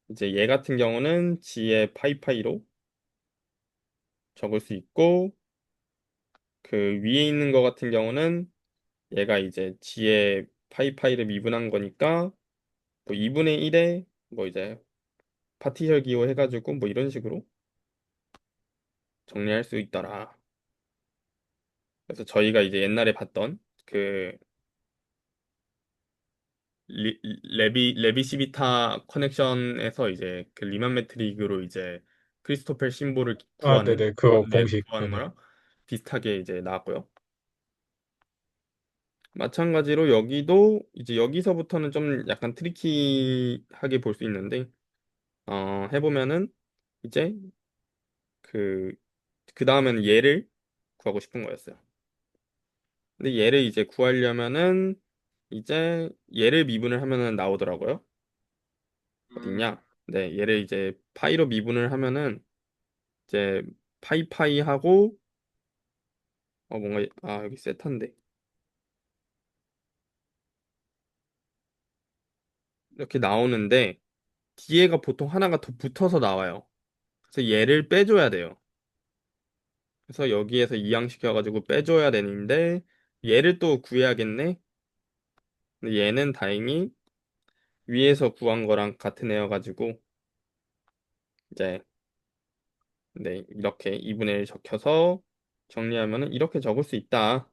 이제 얘 같은 경우는 G의 파이파이로 적을 수 있고 그 위에 있는 거 같은 경우는 얘가 이제 G의 파이파이를 미분한 거니까 뭐 2분의 1에 뭐 이제 파티셜 기호 해가지고 뭐 이런 식으로 정리할 수 있더라. 그래서 저희가 이제 옛날에 봤던 그 레비시비타 커넥션에서 이제 그 리만 매트릭으로 이제 크리스토펠 심볼을 아, 구하는 네네. 그 네, 공식. 구하는 네네. 거랑 비슷하게 이제 나왔고요. 마찬가지로 여기도 이제 여기서부터는 좀 약간 트리키하게 볼 수 있는데 해보면은 이제 그 그 다음에는 얘를 구하고 싶은 거였어요. 근데 얘를 이제 구하려면은 이제 얘를 미분을 하면은 나오더라고요. 음, 어딨냐? 네, 얘를 이제 파이로 미분을 하면은 이제 파이파이하고 뭔가 여기 세타인데 이렇게 나오는데 뒤에가 보통 하나가 더 붙어서 나와요. 그래서 얘를 빼줘야 돼요. 그래서 여기에서 이항시켜가지고 빼줘야 되는데 얘를 또 구해야겠네. 근데 얘는 다행히 위에서 구한 거랑 같은 애여가지고 이제 네 이렇게 2분의 1 적혀서 정리하면은 이렇게 적을 수 있다.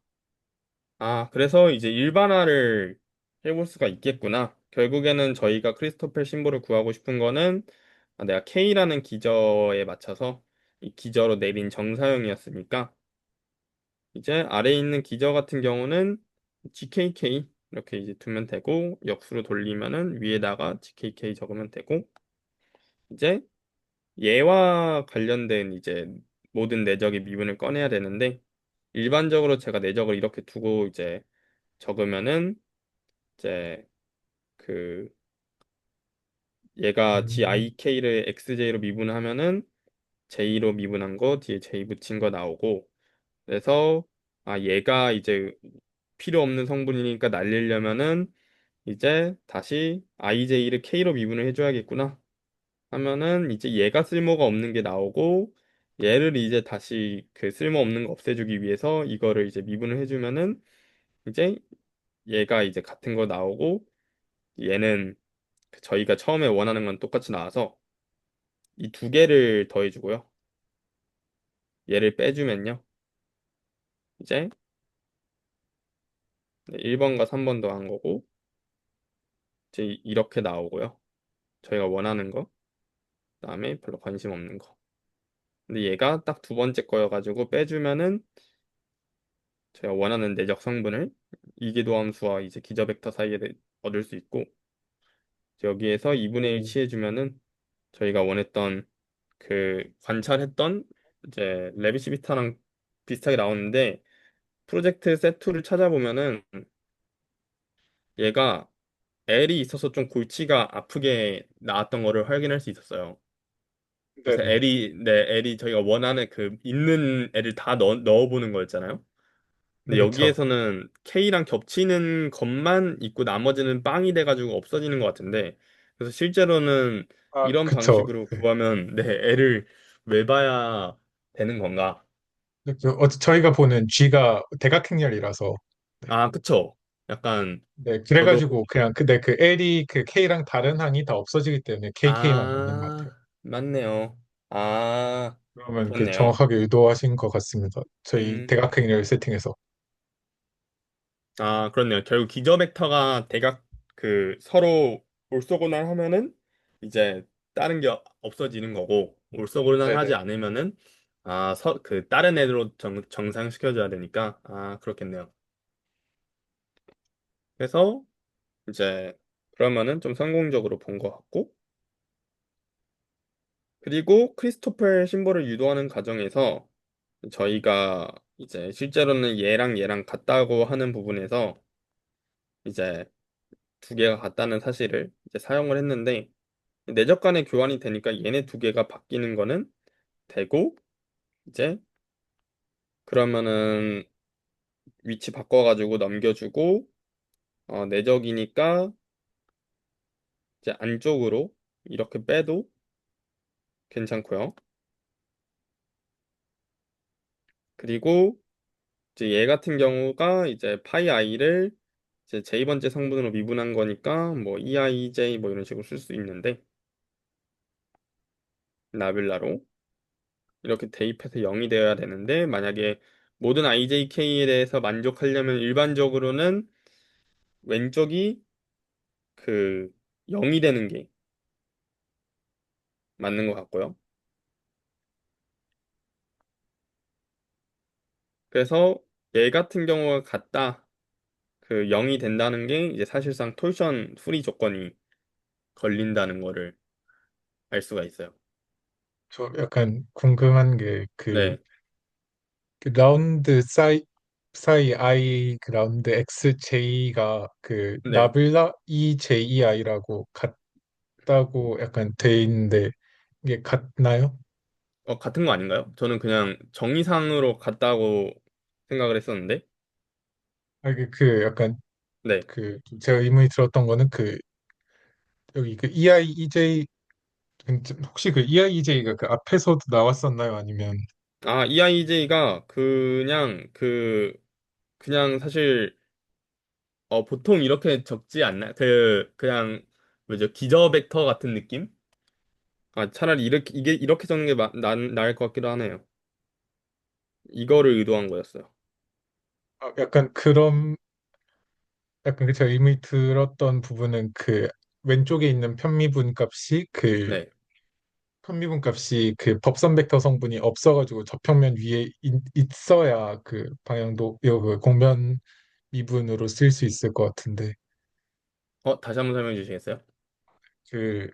그래서 이제 일반화를 해볼 수가 있겠구나. 결국에는 저희가 크리스토펠 심볼을 구하고 싶은 거는 내가 K라는 기저에 맞춰서 이 기저로 내린 정사형이었으니까 이제 아래에 있는 기저 같은 경우는 GKK 이렇게 이제 두면 되고 역수로 돌리면은 위에다가 GKK 적으면 되고 이제 얘와 관련된 이제 모든 내적의 미분을 꺼내야 되는데 일반적으로 제가 내적을 이렇게 두고 이제 적으면은 이제 그 얘가 음, GIK를 XJ로 미분하면은 J로 미분한 거 뒤에 J 붙인 거 나오고 그래서 얘가 이제 필요 없는 성분이니까 날리려면은 이제 다시 IJ를 K로 미분을 해줘야겠구나 하면은 이제 얘가 쓸모가 없는 게 나오고 얘를 이제 다시 그 쓸모 없는 거 없애주기 위해서 이거를 이제 미분을 해주면은 이제 얘가 이제 같은 거 나오고 얘는 저희가 처음에 원하는 건 똑같이 나와서 이 두 개를 더해주고요. 얘를 빼주면요. 이제 1번과 3번 더한 거고 이제 이렇게 나오고요. 저희가 원하는 거, 그다음에 별로 관심 없는 거. 근데 얘가 딱 두 번째 거여가지고 빼주면은 제가 원하는 내적 성분을 이기도함수와 이제 기저 벡터 사이에 얻을 수 있고 이제 여기에서 2분의 1 오, 취해주면은 저희가 원했던 그 관찰했던 이제 레비시비타랑 비슷하게 나오는데 프로젝트 세트를 찾아보면은 얘가 L이 있어서 좀 골치가 아프게 나왔던 거를 확인할 수 있었어요. 그래서 네네. L이 저희가 원하는 그 있는 L을 다 넣어보는 거였잖아요. 네, 근데 그쵸. 여기에서는 K랑 겹치는 것만 있고 나머지는 빵이 돼가지고 없어지는 것 같은데 그래서 실제로는 아, 이런 그쵸. 방식으로 구하면 네, L을 왜 봐야 되는 건가? 저희가 보는 G가 대각행렬이라서. 네. 그쵸. 약간 네, 저도 그래가지고 그냥 근데 그 L이 그 K랑 다른 항이 다 없어지기 때문에 KK만 남는 것 같아요. 맞네요. 아, 그러면 그 그렇네요. 정확하게 의도하신 것 같습니다. 저희 음. 대각행렬 세팅에서. 그렇네요. 결국 기저 벡터가 대각 그 서로 올소고날 하면은 이제 다른 게 없어지는 거고 올소고날 하지 네네. 않으면은 그 다른 애로 정상시켜줘야 되니까 그렇겠네요. 그래서 이제 그러면은 좀 성공적으로 본 것 같고 그리고 크리스토퍼의 심볼을 유도하는 과정에서 저희가 이제 실제로는 얘랑 같다고 하는 부분에서 이제 두 개가 같다는 사실을 이제 사용을 했는데 내적 간의 교환이 되니까 얘네 두 개가 바뀌는 거는 되고 이제 그러면은 위치 바꿔가지고 넘겨주고 내적이니까 이제 안쪽으로 이렇게 빼도 괜찮고요. 그리고 이제 얘 같은 경우가 이제 파이 i를 이제 j 번째 성분으로 미분한 거니까 뭐 eij 뭐 이런 식으로 쓸 수 있는데 나빌라로 이렇게 대입해서 0이 되어야 되는데 만약에 모든 ijk에 대해서 만족하려면 일반적으로는 왼쪽이 그 0이 되는 게 맞는 것 같고요. 그래서 얘 같은 경우가 같다. 그 0이 된다는 게 이제 사실상 톨션 수리 조건이 걸린다는 거를 알 수가 있어요. 저 약간 궁금한 게 네, 그 라운드 사이 I 그 라운드 XJ가 그 네. 나빌라 EJEI라고 같다고 약간 돼 있는데 이게 같나요? 같은 거 아닌가요? 저는 그냥 정의상으로 같다고 생각을 했었는데. 아, 이게 그 약간 네. 그 제가 의문이 들었던 거는 그 여기 그 EIEJ 혹시 그 EIEJ가 그 앞에서도 나왔었나요? 아니면 아, EIJ가 그냥 사실 보통 이렇게 적지 않나? 그냥 뭐죠? 기저 벡터 같은 느낌? 아, 차라리 이게 이렇게 적는 게 나을 것 같기도 하네요. 이거를 의도한 거였어요. 약간 그런 약간 그 제가 의문이 들었던 부분은 그 왼쪽에 있는 편미분 값이 그 네. 편미분 값이 그 법선 벡터 성분이 없어가지고 저평면 위에 있어야 그 방향도 그 공면 미분으로 쓸 수 있을 것 같은데 다시 한번 설명해 주시겠어요? 그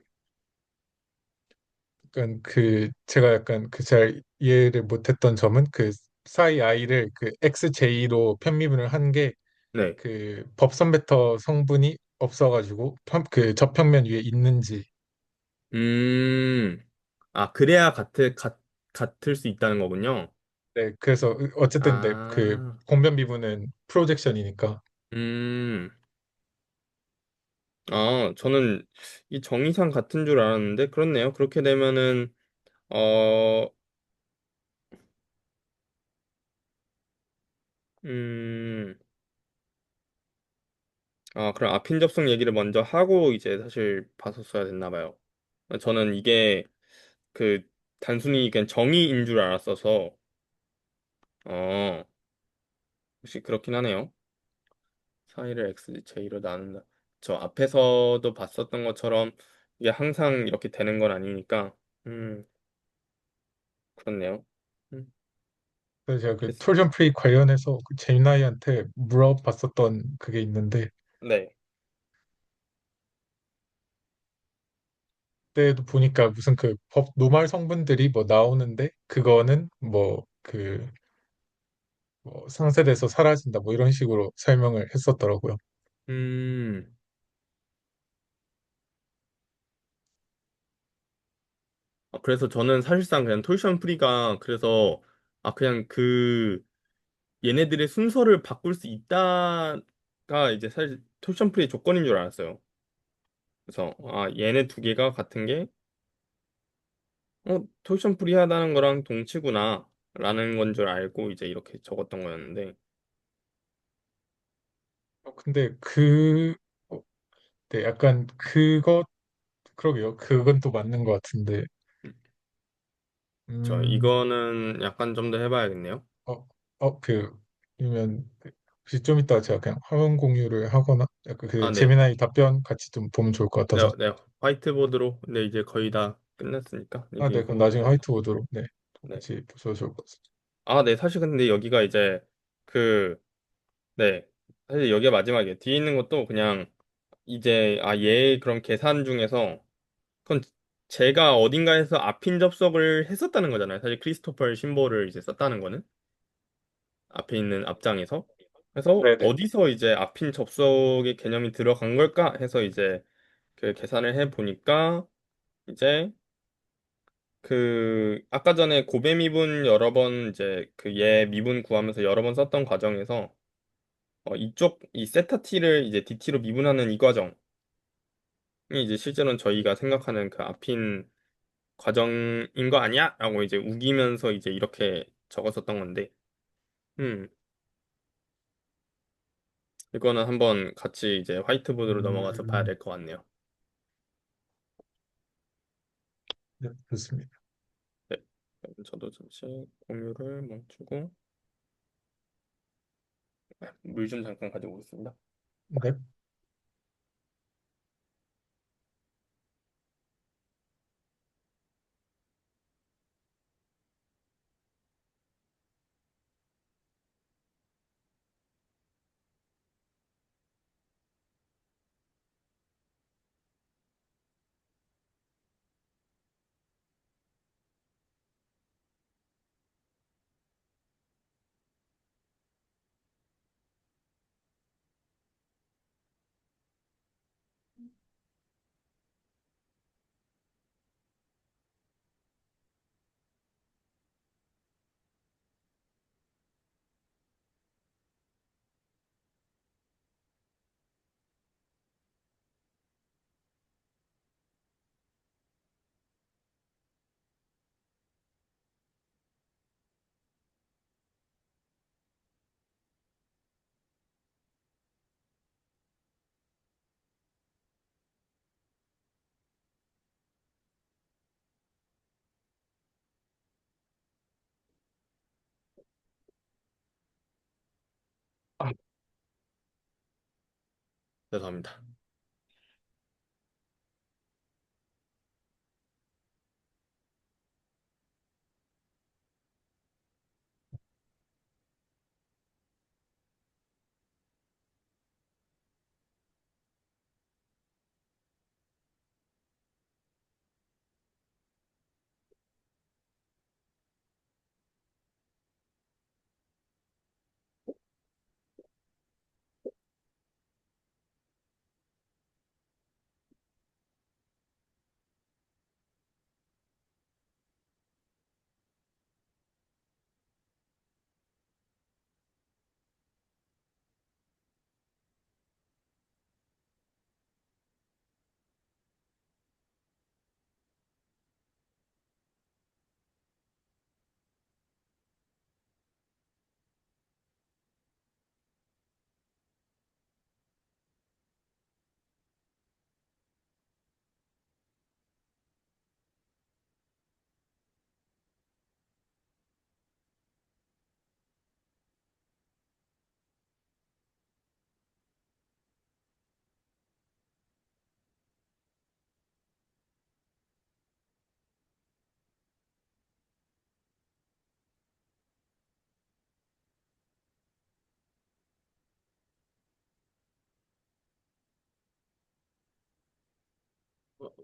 약간 그 제가 약간 그 잘 이해를 못했던 점은 그 사이 i를 그 xj로 편미분을 한 게 네. 그 법선 벡터 성분이 없어가지고 그 저평면 위에 있는지 음, 그래야 같을 수 있다는 거군요. 네 그래서 어쨌든 네, 그 아, 공변 미분은 프로젝션이니까 음, 저는 이 정의상 같은 줄 알았는데, 그렇네요. 그렇게 되면은, 어, 음, 그럼 앞인 접속 얘기를 먼저 하고 이제 사실 봤었어야 됐나 봐요. 저는 이게 그 단순히 그냥 정의인 줄 알았어서, 어, 혹시 그렇긴 하네요. 사이를 XJ로 나눈다. 저 앞에서도 봤었던 것처럼 이게 항상 이렇게 되는 건 아니니까, 그렇네요. 음, 그래서 제가 그 됐어. 톨션 프리 관련해서 그 제미나이한테 물어봤었던 그게 있는데 네. 그때도 보니까 무슨 그 법 노말 성분들이 뭐 나오는데 그거는 뭐그 뭐 상세돼서 사라진다 뭐 이런 식으로 설명을 했었더라고요. 음, 그래서 저는 사실상 그냥 톨션 프리가 그래서 그냥 얘네들의 순서를 바꿀 수 있다가 이제 사실 톨션 프리의 조건인 줄 알았어요. 그래서 얘네 두 개가 같은 게 톨션 프리하다는 거랑 동치구나 라는 건 줄 알고 이제 이렇게 적었던 거였는데 근데 어, 네, 약간 그러게요. 그건 또 맞는 것 같은데 저 음, 이거는 약간 좀 더 해봐야겠네요. 어, 그러면 혹시 좀 이따 제가 그냥 화면 공유를 하거나 약간 그 네. 제미나이 답변 같이 좀 보면 좋을 것 네, 같아서 네. 화이트보드로. 근데 이제 거의 다 끝났으니까 네, 이제 그럼 공유를 나중에 해야죠. 화이트보드로 네, 네. 같이 보셔도 좋을 것 같습니다. 네. 사실 근데 여기가 이제 그 네. 사실 여기가 마지막이에요. 뒤에 있는 것도 그냥 이제 얘 그런 계산 중에서 그건 제가 어딘가에서 앞인 접속을 했었다는 거잖아요. 사실 크리스토퍼 심볼을 이제 썼다는 거는 앞에 있는 앞장에서. 그래서 네네. 어디서 이제 앞인 접속의 개념이 들어간 걸까 해서 이제 그 계산을 해 보니까 이제 아까 전에 고배 미분 여러 번 이제 그 얘 미분 구하면서 여러 번 썼던 과정에서 이쪽 이 세타 T를 이제 DT로 미분하는 이 과정이 이제 실제로는 저희가 생각하는 그 앞인 과정인 거 아니야? 라고 이제 우기면서 이제 이렇게 적었었던 건데, 음, 이거는 한번 같이 이제 화이트보드로 넘어가서 봐야 음, 될 것 같네요. 네, 좋습니다. 네. 그럼 저도 잠시 공유를 멈추고 물 좀 잠깐 가지고 오겠습니다. 네. 아, 죄송합니다.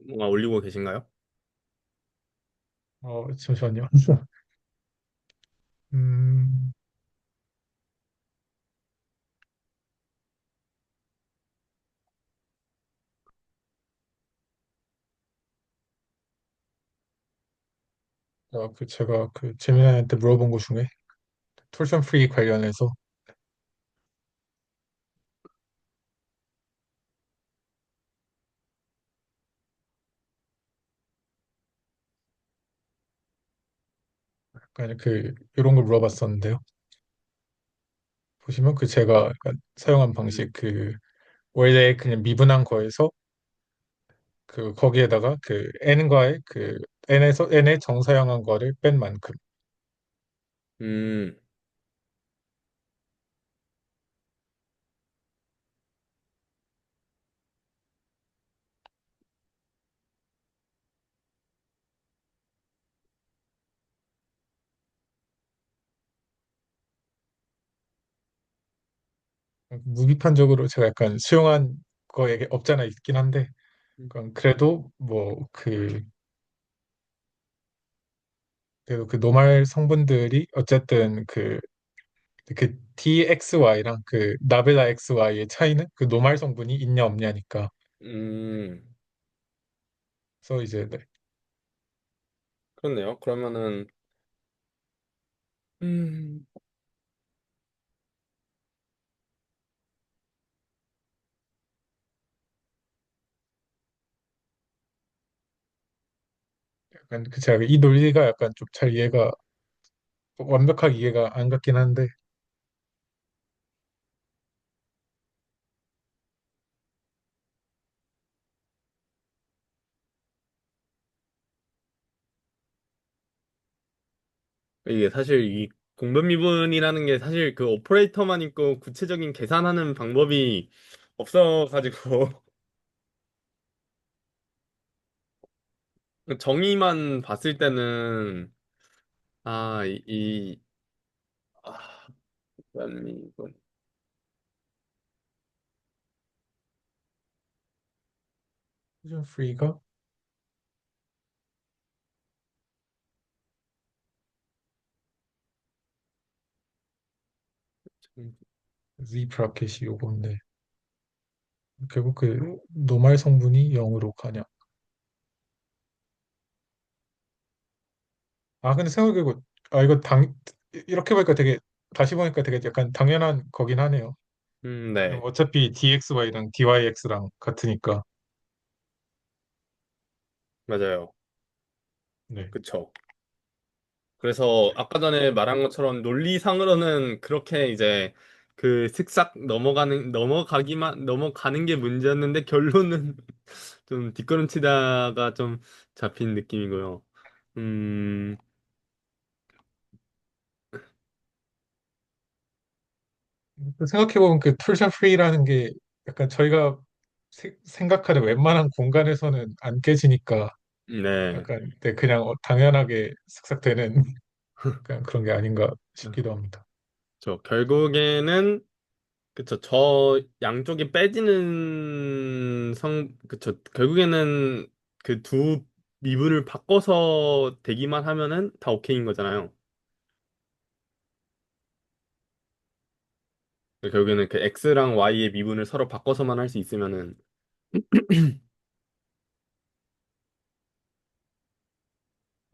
뭔가 올리고 계신가요? 잠시만요. 음, 제가 그 재민이한테 물어본 것 중에 톨션 프리 관련해서 약간 그 이런 걸 물어봤었는데요. 보시면 그 제가 약간 사용한 음, 방식 그 원래 그냥 미분한 거에서 그 거기에다가 그 n과의 그 n에서 n의 정사형한 거를 뺀 만큼. 음, 무비판적으로 제가 약간 수용한 거에 없잖아 있긴 한데 그래도 뭐 그래도 그 노말 성분들이 어쨌든 그 DXY랑 그 나벨라 XY의 차이는 그 노말 성분이 있냐 없냐니까. 음, 그래서 이제 네. 그렇네요. 그러면은, 음, 약간 그 제가 이 논리가 약간 좀 잘 이해가 완벽하게 이해가 안 갔긴 한데 이게 사실 이 공변 미분이라는 게 사실 그 오퍼레이터만 있고 구체적인 계산하는 방법이 없어가지고 정의만 봤을 때는 아, 공변 미분. fusion free가 Z 브라켓이 요건데 결국 그 노말 성분이 0으로 가냐? 아 근데 생각해보고 아 이거 당 이렇게 보니까 되게 다시 보니까 되게 약간 당연한 거긴 하네요. 네, 어차피 dxy랑 dyx랑 같으니까. 맞아요. 네. 그쵸. 그래서 아까 전에 말한 것처럼 논리상으로는 그렇게 이제 그 슥싹 넘어가는 게 문제였는데 결론은 좀 뒷걸음치다가 좀 잡힌 느낌이고요. 음, 생각해보면 그 툴션 프리라는 게 약간 저희가 생각하는 웬만한 공간에서는 안 깨지니까 네. 약간 네, 그냥 당연하게 쓱싹 되는 그냥 그런 게 아닌가 싶기도 합니다. 결국에는 그쵸. 저 양쪽이 빼지는 그쵸. 결국에는 그 두 미분을 바꿔서 되기만 하면은 다 오케이인 거잖아요. 결국에는 그 X랑 Y의 미분을 서로 바꿔서만 할 수 있으면은,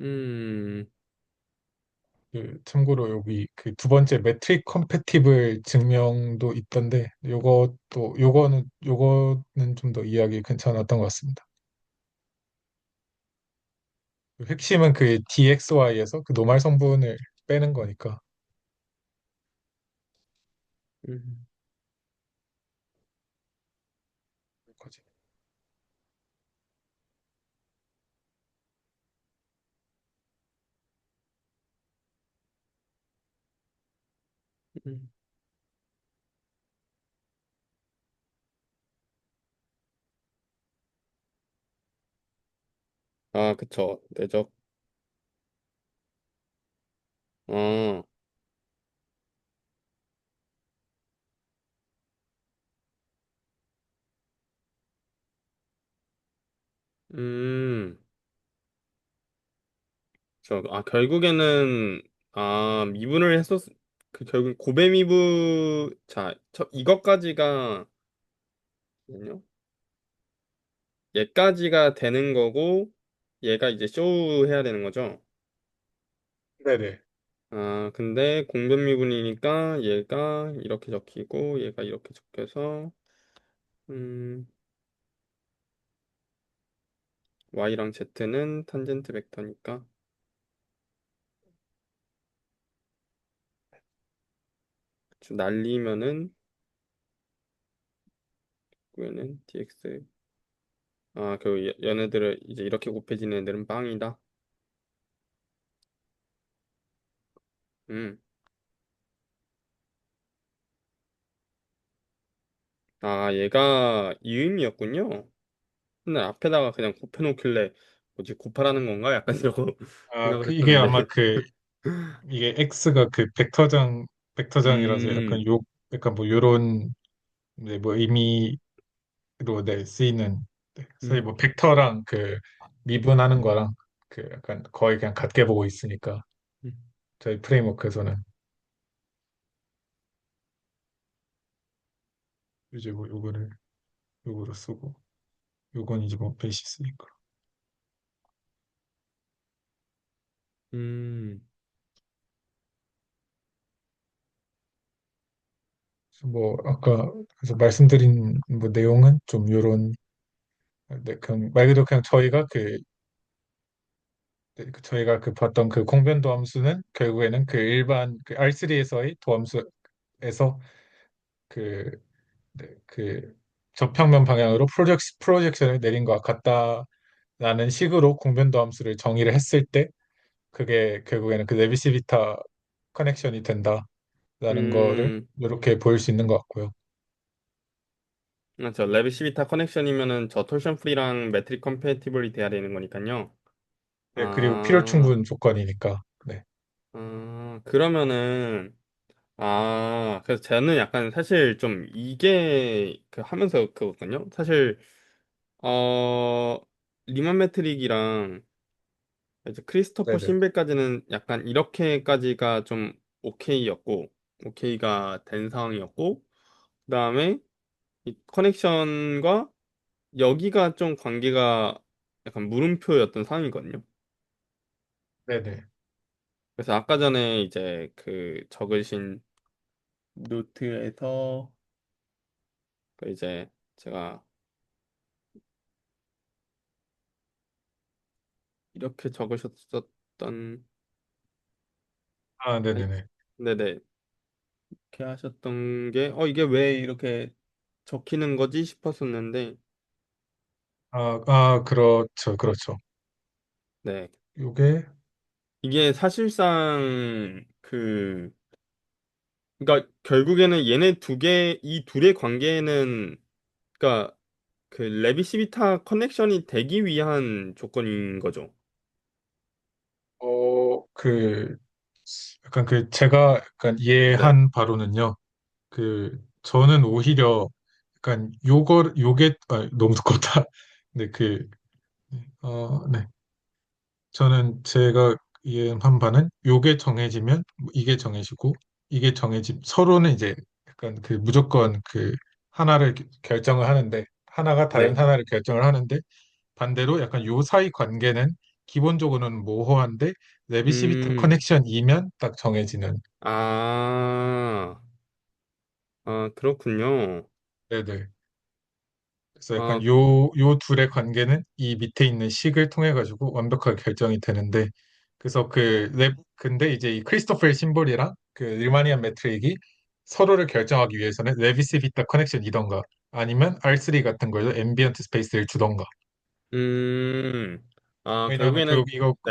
음, 참고로 여기 그 두 번째 매트릭 컴패티블 증명도 있던데 요거는 좀 더 이해하기 괜찮았던 것 같습니다. 그 핵심은 그 dxy에서 그 노말 성분을 빼는 거니까. 음, 거지. 음. 아, 그쵸. 내적. 어, 음, 결국에는, 미분을 결국 고배 미분, 이것까지가, 잠시만요. 얘까지가 되는 거고, 얘가 이제 쇼 해야 되는 거죠. 네네. 근데 공변미분이니까 얘가 이렇게 적히고 얘가 이렇게 적혀서 음, y랑 z는 탄젠트 벡터니까 날리면은 얘는 dx 얘네들을 이제 이렇게 곱해지는 애들은 빵이다. 음. 얘가 이 의미였군요. 맨날 앞에다가 그냥 곱해놓길래 뭐지 곱하라는 건가? 약간 이러고 생각을 이게 했었는데 아마 이게 x가 그 벡터장이라서 음, 약간 뭐 요런 네, 뭐 의미로 네, 쓰이는 사실 음, 뭐 벡터랑 그 미분하는 거랑 그 약간 거의 그냥 같게 보고 있으니까 음, 저희 프레임워크에서는 이제 뭐 요거로 쓰고 요건 이제 뭐 베이시스니까 음, 그래서 뭐 아까 그래서 말씀드린 뭐 내용은 좀 요런 네, 그냥 말 그대로 그냥 저희가 그 그 저희가 그 봤던 그 공변도 함수는 결국에는 그 일반 그 R3에서의 도함수에서 그, 네, 그 저평면 방향으로 프로젝션을 내린 것 같다라는 식으로 공변도 함수를 정의를 했을 때 그게 결국에는 그 네비시비타 커넥션이 된다라는 거를 음, 이렇게 보일 수 있는 것 같고요. 저 레빗시비타 커넥션이면은 저 torsion free랑 메트릭 컴패티블이 돼야 되는 거니까요. 네, 그리고 필요 아, 충분 조건이니까. 네, 그러면은 그래서 저는 약간 사실 좀 이게 그 하면서 그거거든요. 사실 어 리만 메트릭이랑 이제 크리스토퍼 네네, 신벨까지는 약간 이렇게까지가 좀 오케이였고 오케이가 된 상황이었고 그다음에 이 커넥션과 여기가 좀 관계가 약간 물음표였던 상황이거든요. 네네. 그래서 아까 전에 이제 그 적으신 노트에서 그 이제 제가 이렇게 적으셨었던 아, 아니 네네네. 네네 이렇게 하셨던 게 이게 왜 이렇게 적히는 거지 싶었었는데 그렇죠, 그렇죠. 네 요게, 이게 사실상 그 그러니까 결국에는 얘네 두 개 이 둘의 관계는 그러니까 그 레비시비타 커넥션이 되기 위한 조건인 거죠. 그, 약간 제가 약간 네. 이해한 바로는요, 저는 오히려 약간 너무 두껍다. 근데 네. 저는 제가 이해한 바는 요게 정해지면 이게 정해지고 이게 서로는 이제 약간 무조건 하나를 결정을 하는데 하나가 다른 네. 하나를 결정을 하는데 반대로 약간 요 사이 관계는 기본적으로는 모호한데 레비시비타 음. 커넥션이면 딱 정해지는. 아. 그렇군요. 네네. 그래서 약간 아, 요 둘의 관계는 이 밑에 있는 식을 통해 가지고 완벽하게 결정이 되는데 그래서 근데 이제 이 크리스토퍼의 심볼이랑 그 리마니안 매트릭이 서로를 결정하기 위해서는 레비스 비타 커넥션이던가 아니면 R3 같은 걸로 앰비언트 스페이스를 주던가. 음. 왜냐하면 결국에는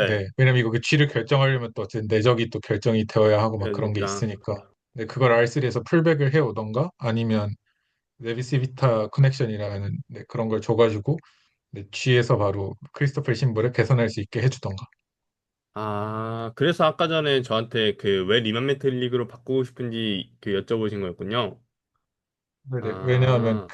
네. 왜냐면 이거 그 G를 결정하려면 또 어쨌든 내적이 또 결정이 되어야 하고 막 그런 게 그러니까 있으니까. 근데 그걸 R3에서 풀백을 해 오던가 아니면 레비시비타 커넥션이라는 그런 걸 줘가지고 G에서 바로 크리스토퍼 심볼을 개선할 수 있게 해주던가. 그래서 아까 전에 저한테 그 왜 리만 메틀릭으로 바꾸고 싶은지 그 여쭤보신 거였군요. 네네. 왜냐하면 아,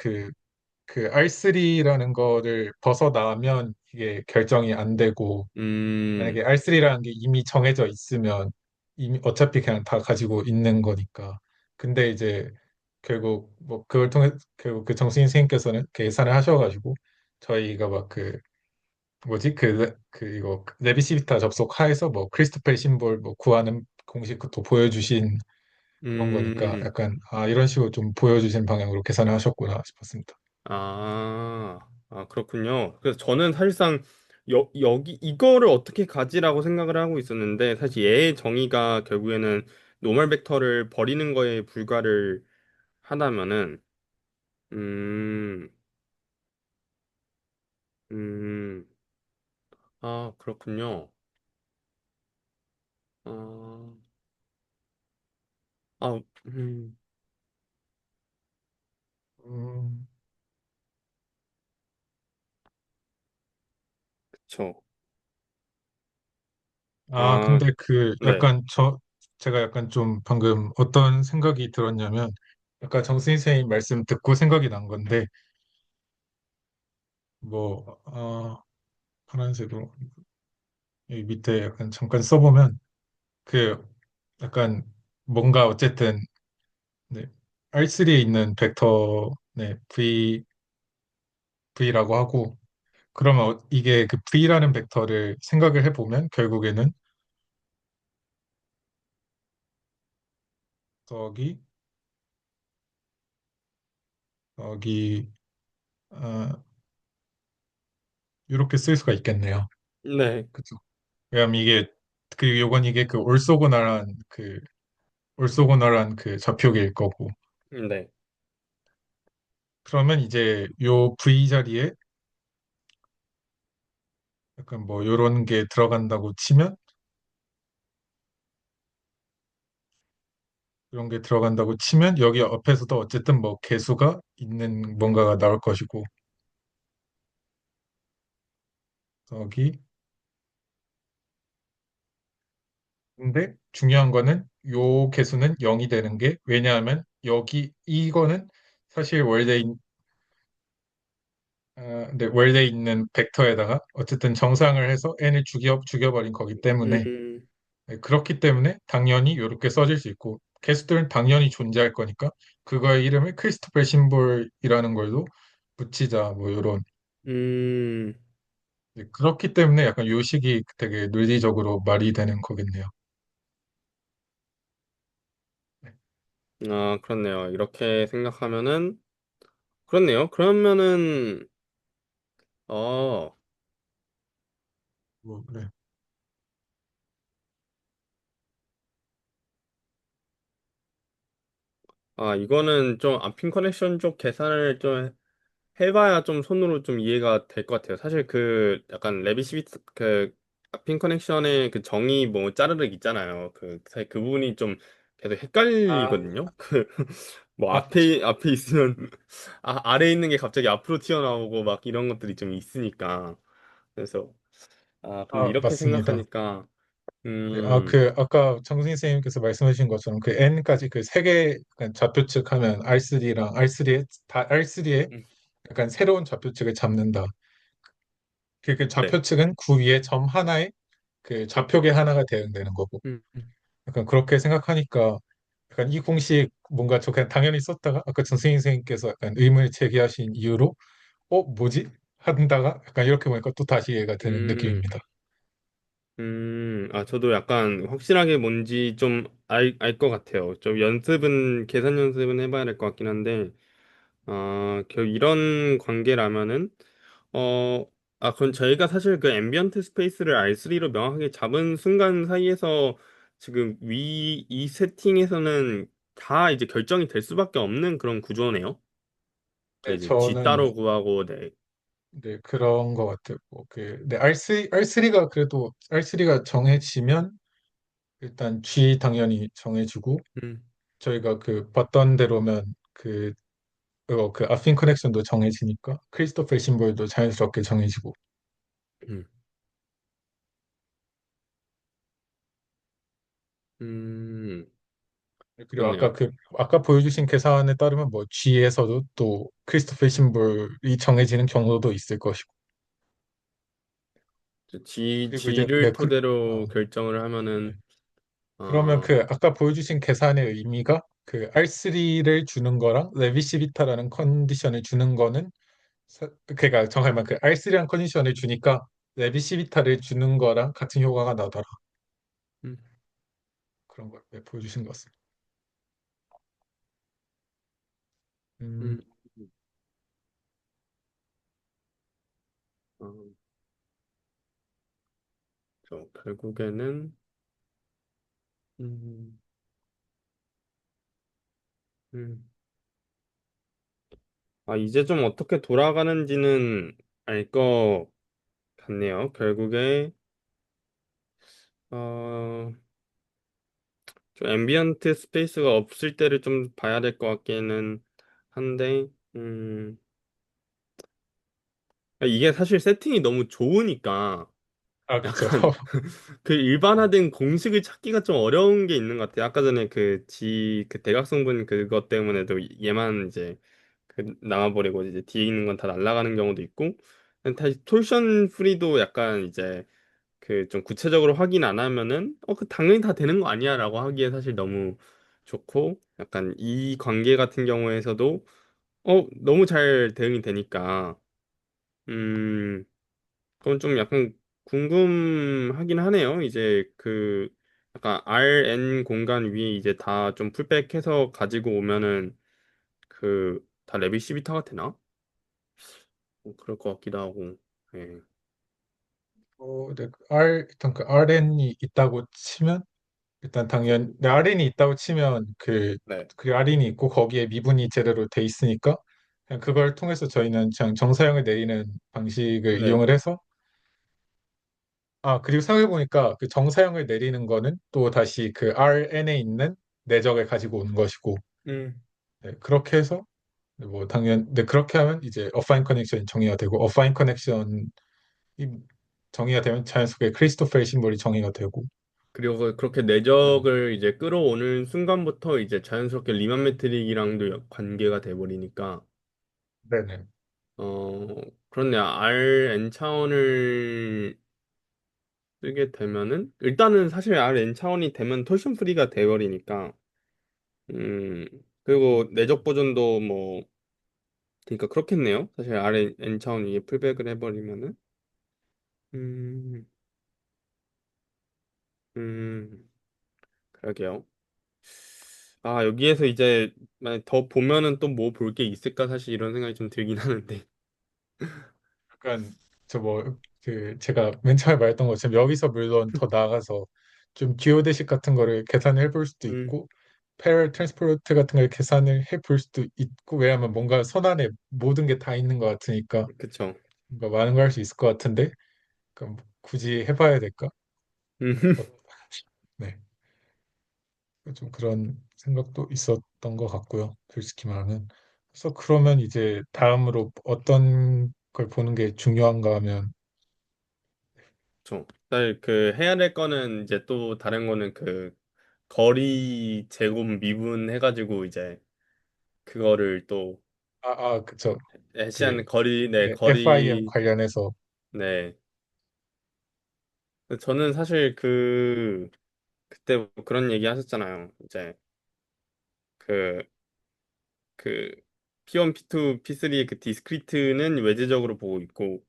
R3라는 거를 벗어나면 이게 결정이 안 되고 음, 만약에 R3라는 게 이미 정해져 있으면 이미 어차피 그냥 다 가지고 있는 거니까. 근데 이제 결국 뭐 그걸 통해 결국 그 정수인 선생님께서는 계산을 하셔가지고 저희가 막 뭐지 이거 레비시비타 접속하에서 뭐 크리스토펠 심볼 뭐 구하는 공식 도 보여주신 그런 거니까 음, 약간 이런 식으로 좀 보여주신 방향으로 계산을 하셨구나 싶었습니다. 그렇군요. 그래서 저는 사실상 여기 이거를 어떻게 가지라고 생각을 하고 있었는데 사실 얘의 정의가 결국에는 노멀 벡터를 버리는 거에 불과를 하다면은 음, 음, 그렇군요. 아, 아, 음, 음, 그쵸. 아, 근데 네. 제가 약간 좀 방금 어떤 생각이 들었냐면 약간 정승희 선생님 말씀 듣고 생각이 난 건데 뭐 파란색으로 여기 밑에 약간 잠깐 써보면 그 약간 뭔가 어쨌든 네, R3에 있는 벡터 V라고 하고 그러면 이게 그 V라는 벡터를 생각을 해보면 결국에는 여기 여기 어, 이렇게 쓸 수가 있겠네요. 네. 그죠? 왜냐면 이게 그 요건 이게 그 올소고나란 그 좌표계일 거고 네. 그러면 이제 요 V 자리에 약간 뭐 요런 게 들어간다고 치면 이런 게 들어간다고 치면 여기 옆에서도 어쨌든 뭐 개수가 있는 뭔가가 나올 것이고 여기 근데 중요한 거는 요 개수는 0이 되는 게 왜냐하면 여기 이거는 사실 원래에 있는 벡터에다가 어쨌든 정상을 해서 n을 죽여버린 거기 때문에 음, 네, 그렇기 때문에 당연히 이렇게 써질 수 있고 개수들은 당연히 존재할 거니까 그거의 이름을 크리스토퍼 심볼이라는 걸로 붙이자 뭐 이런 음, 그렇기 때문에 약간 요식이 되게 논리적으로 말이 되는 거겠네요. 네, 아, 그렇네요. 이렇게 생각하면은, 그렇네요. 그러면은, 어, 뭐, 그래. 아, 이거는 좀 앞핀 커넥션 쪽 계산을 좀 해봐야 좀 손으로 좀 이해가 될 것 같아요. 사실 그 약간 레비시비트 그 핀 커넥션의 그 정의 뭐 짜르륵 있잖아요. 사실 그 부분이 좀 계속 아, 헷갈리거든요. 그 뭐 맞죠. 앞에 있으면 아래에 있는 게 갑자기 앞으로 튀어나오고 막 이런 것들이 좀 있으니까 그래서 근데 아, 이렇게 맞습니다. 생각하니까 네, 음, 아까 정승희 선생님께서 말씀하신 것처럼 그 n까지 그 세 개 좌표측 하면 R3에 음, 약간 새로운 좌표측을 잡는다. 그 네. 좌표측은 구 위에 점 하나에 그 좌표계 하나가 대응되는 거고. 음, 음, 약간 그렇게 생각하니까 약간 이 공식 뭔가 저 그냥 당연히 썼다가 아까 정승희 선생님께서 약간 의문을 제기하신 이유로 뭐지? 한다가 약간 이렇게 보니까 또 다시 이해가 되는 음. 느낌입니다. 저도 약간 확실하게 뭔지 좀 알 것 같아요. 좀 계산 연습은 해봐야 될 것 같긴 한데, 이런 관계라면은, 어, 그건 저희가 사실 그 앰비언트 스페이스를 R3로 명확하게 잡은 순간 사이에서 지금 이 세팅에서는 다 이제 결정이 될 수밖에 없는 그런 구조네요. 그 네, 이제 G 저는 따로 구하고, 네. 네, 그런 것 같아요. 네, R3가 그래도 R3가 정해지면 일단 G 당연히 정해지고 음, 저희가 그 봤던 대로면 그 아핀 커넥션도 정해지니까 크리스토퍼 심볼도 자연스럽게 정해지고 음, 음, 그리고 그렇네요. 아까 보여주신 계산에 따르면 뭐 G에서도 또 크리스토퍼 심볼이 정해지는 경우도 있을 것이고 그리고 이제 G를 토대로 어, 결정을 네. 하면은, 그러면 어, 그 아까 보여주신 계산의 의미가 그 R3를 주는 거랑 레비시비타라는 컨디션을 주는 거는 그러니까 정확히 말하면 그 R3라는 컨디션을 주니까 레비시비타를 주는 거랑 같은 효과가 나더라. 음, 그런 걸 보여주신 것 같습니다. 음, 음, 어, 결국에는, 음, 음. 이제 좀 어떻게 돌아가는지는 알 것 같네요. 결국에, 어, 좀 앰비언트 스페이스가 없을 때를 좀 봐야 될 것 같기는 한데, 이게 사실 세팅이 너무 좋으니까, 아, 그쵸. 약간 그 일반화된 공식을 찾기가 좀 어려운 게 있는 것 같아요. 아까 전에 그 대각성분 그것 때문에도 얘만 이제 나와버리고 이제 뒤에 있는 건 다 날아가는 경우도 있고, 다시 톨션 프리도 약간 이제 그 좀 구체적으로 확인 안 하면은 그 당연히 다 되는 거 아니야라고 하기에 사실 너무 좋고, 약간 이 관계 같은 경우에서도 너무 잘 대응이 되니까 음. 그건 좀 약간 궁금하긴 하네요. 이제 약간 Rn 공간 위에 이제 다 좀 풀백해서 가지고 오면은 다 레비 시비타가 되나? 그럴 것 같기도 하고. 예. 네, 일단 그 RN이 있다고 치면 일단 당연 네, RN이 있다고 치면 네, 그 RN이 있고 거기에 미분이 제대로 돼 있으니까 그냥 그걸 통해서 저희는 그냥 정사형을 내리는 방식을 네, 이용을 해서 그리고 생각해보니까 그 정사형을 내리는 거는 또 다시 그 RN에 있는 내적을 가지고 오는 것이고 음, 네, 그렇게 해서 뭐 당연 네, 그렇게 하면 이제 어파인 커넥션이 정의가 되고 어파인 커넥션이 정의가 되면 자연스럽게 크리스토퍼의 심볼이 정의가 되고 그리고 그렇게 네, 내적을 이제 끌어오는 순간부터 이제 자연스럽게 리만 메트릭이랑도 관계가 돼버리니까 네네. 어 그렇네요. Rn 차원을 쓰게 되면은 일단은 사실 Rn 차원이 되면 torsion 프리가 돼버리니까 음 그리고 내적 보존도 뭐 그러니까 그렇겠네요. 사실 Rn 차원 위에 풀백을 해버리면은 음, 음 그러게요. 아 여기에서 이제 만약 더 보면은 또 뭐 볼 게 있을까 사실 이런 생각이 좀 들긴 하는데 약간 저 뭐 그 제가 맨 처음에 말했던 것처럼 여기서 물론 더 나아가서 좀 기호대식 같은 거를 계산을 해볼 수도 음 있고 패럴 트랜스포르트 같은 걸 계산을 해볼 수도 있고 왜냐하면 뭔가 선안에 모든 게 다 있는 것 같으니까 그쵸. 뭔가 많은 걸 할 수 있을 것 같은데 그럼 굳이 해봐야 될까? 음, 어, 네, 좀 그런 생각도 있었던 것 같고요. 솔직히 말하면 그래서 그러면 이제 다음으로 어떤 걸 보는 게 중요한가 하면 그쵸. 사실 그 해야 될 거는 이제 또 다른 거는 그 거리 제곱 미분 해가지고 이제 그거를 또 그쵸. 그 해시한 거리 네 네, FIM 거리 관련해서 네 저는 사실 그 그때 뭐 그런 얘기 하셨잖아요. 이제 그 그 P1, P2, P3의 그 디스크리트는 외제적으로 보고 있고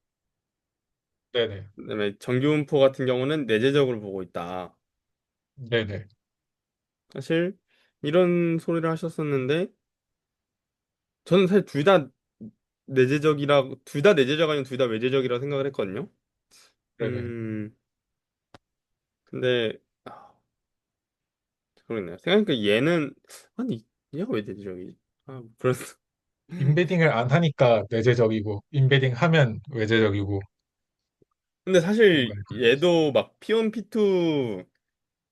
네네 그다음에 정규분포 같은 경우는 내재적으로 보고 있다. 네네 사실 이런 소리를 하셨었는데 저는 사실 둘 다 내재적이라 둘 다 내재적 아니면 둘 다 외재적이라 생각을 했거든요. 네네 음 근데 아, 그러네요. 생각해보니까 얘는 아니 얘가 왜 내재적이지? 아 그런 인베딩을 안 하니까 내재적이고 인베딩 하면 외재적이고 근데 사실 뭔가 그런 거죠. 얘도 막 P1, P2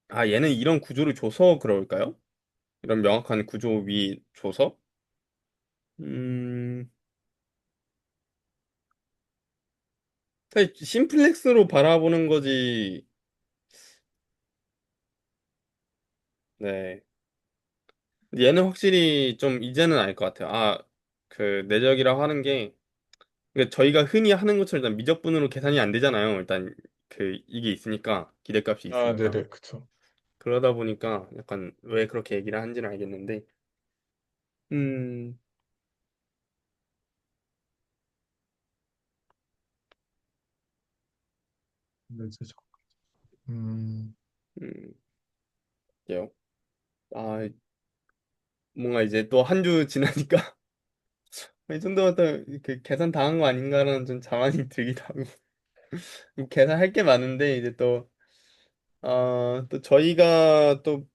아 얘는 이런 구조를 줘서 그럴까요? 이런 명확한 구조 위 줘서 음 사실 심플렉스로 바라보는 거지 네 얘는 확실히 좀 이제는 알 것 같아요. 아 그 내적이라고 하는 게 그러니까 저희가 흔히 하는 것처럼 일단 미적분으로 계산이 안 되잖아요. 일단 그 이게 있으니까 기대값이 있으니까 네네 그쵸. 그러다 보니까 약간 왜 그렇게 얘기를 하는지는 알겠는데 음, 내재적. 음, 음, 요. 아 뭔가 이제 또 한 주 지나니까 이 정도면 또그 계산 당한 거 아닌가라는 좀 자만이 들기도 하고 계산할 게 많은데 이제 또 또 저희가 또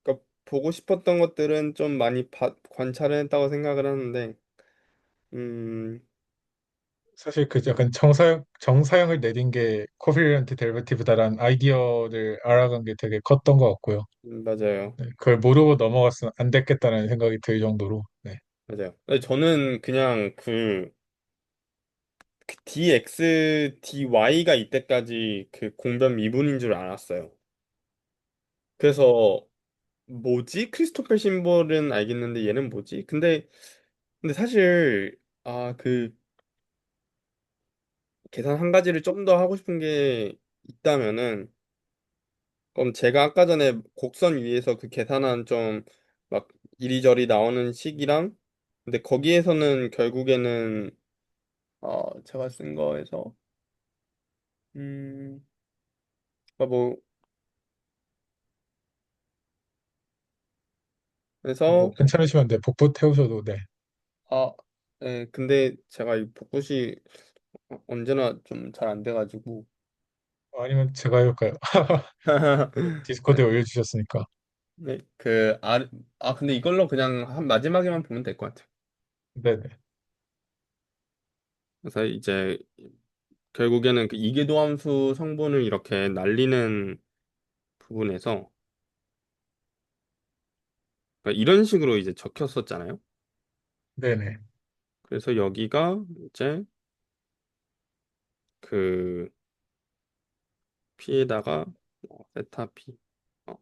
그러니까 보고 싶었던 것들은 좀 많이 관찰을 했다고 생각을 하는데 음 사실 그 약간 정사형을 내린 게 코비런트 데리버티브다라는 아이디어를 알아간 게 되게 컸던 것 같고요. 맞아요. 네, 그걸 모르고 넘어갔으면 안 됐겠다는 생각이 들 정도로 네. 맞아요. 근데 저는 그냥 그 dx, dy가 이때까지 그 공변 미분인 줄 알았어요. 그래서 뭐지? 크리스토퍼 심볼은 알겠는데 얘는 뭐지? 근데 사실 그 계산 한 가지를 좀 더 하고 싶은 게 있다면은 그럼 제가 아까 전에 곡선 위에서 그 계산한 좀 막 이리저리 나오는 식이랑 근데 거기에서는 결국에는 제가 쓴 거에서 음, 뭐 뭐 그래서 괜찮으시면 네, 복부 태우셔도 네. 근데 제가 이 복붙이 언제나 좀 잘 안 돼가지고 아니면 제가 해볼까요? 디스코드에 네. 올려주셨으니까. 네. 근데 이걸로 그냥 한 마지막에만 보면 될 것 같아요. 네네. 그래서 이제 결국에는 그 이계도함수 성분을 이렇게 날리는 부분에서 그러니까 이런 식으로 이제 적혔었잖아요. 네네. 그래서 여기가 이제 그 P에다가 세타 P 어,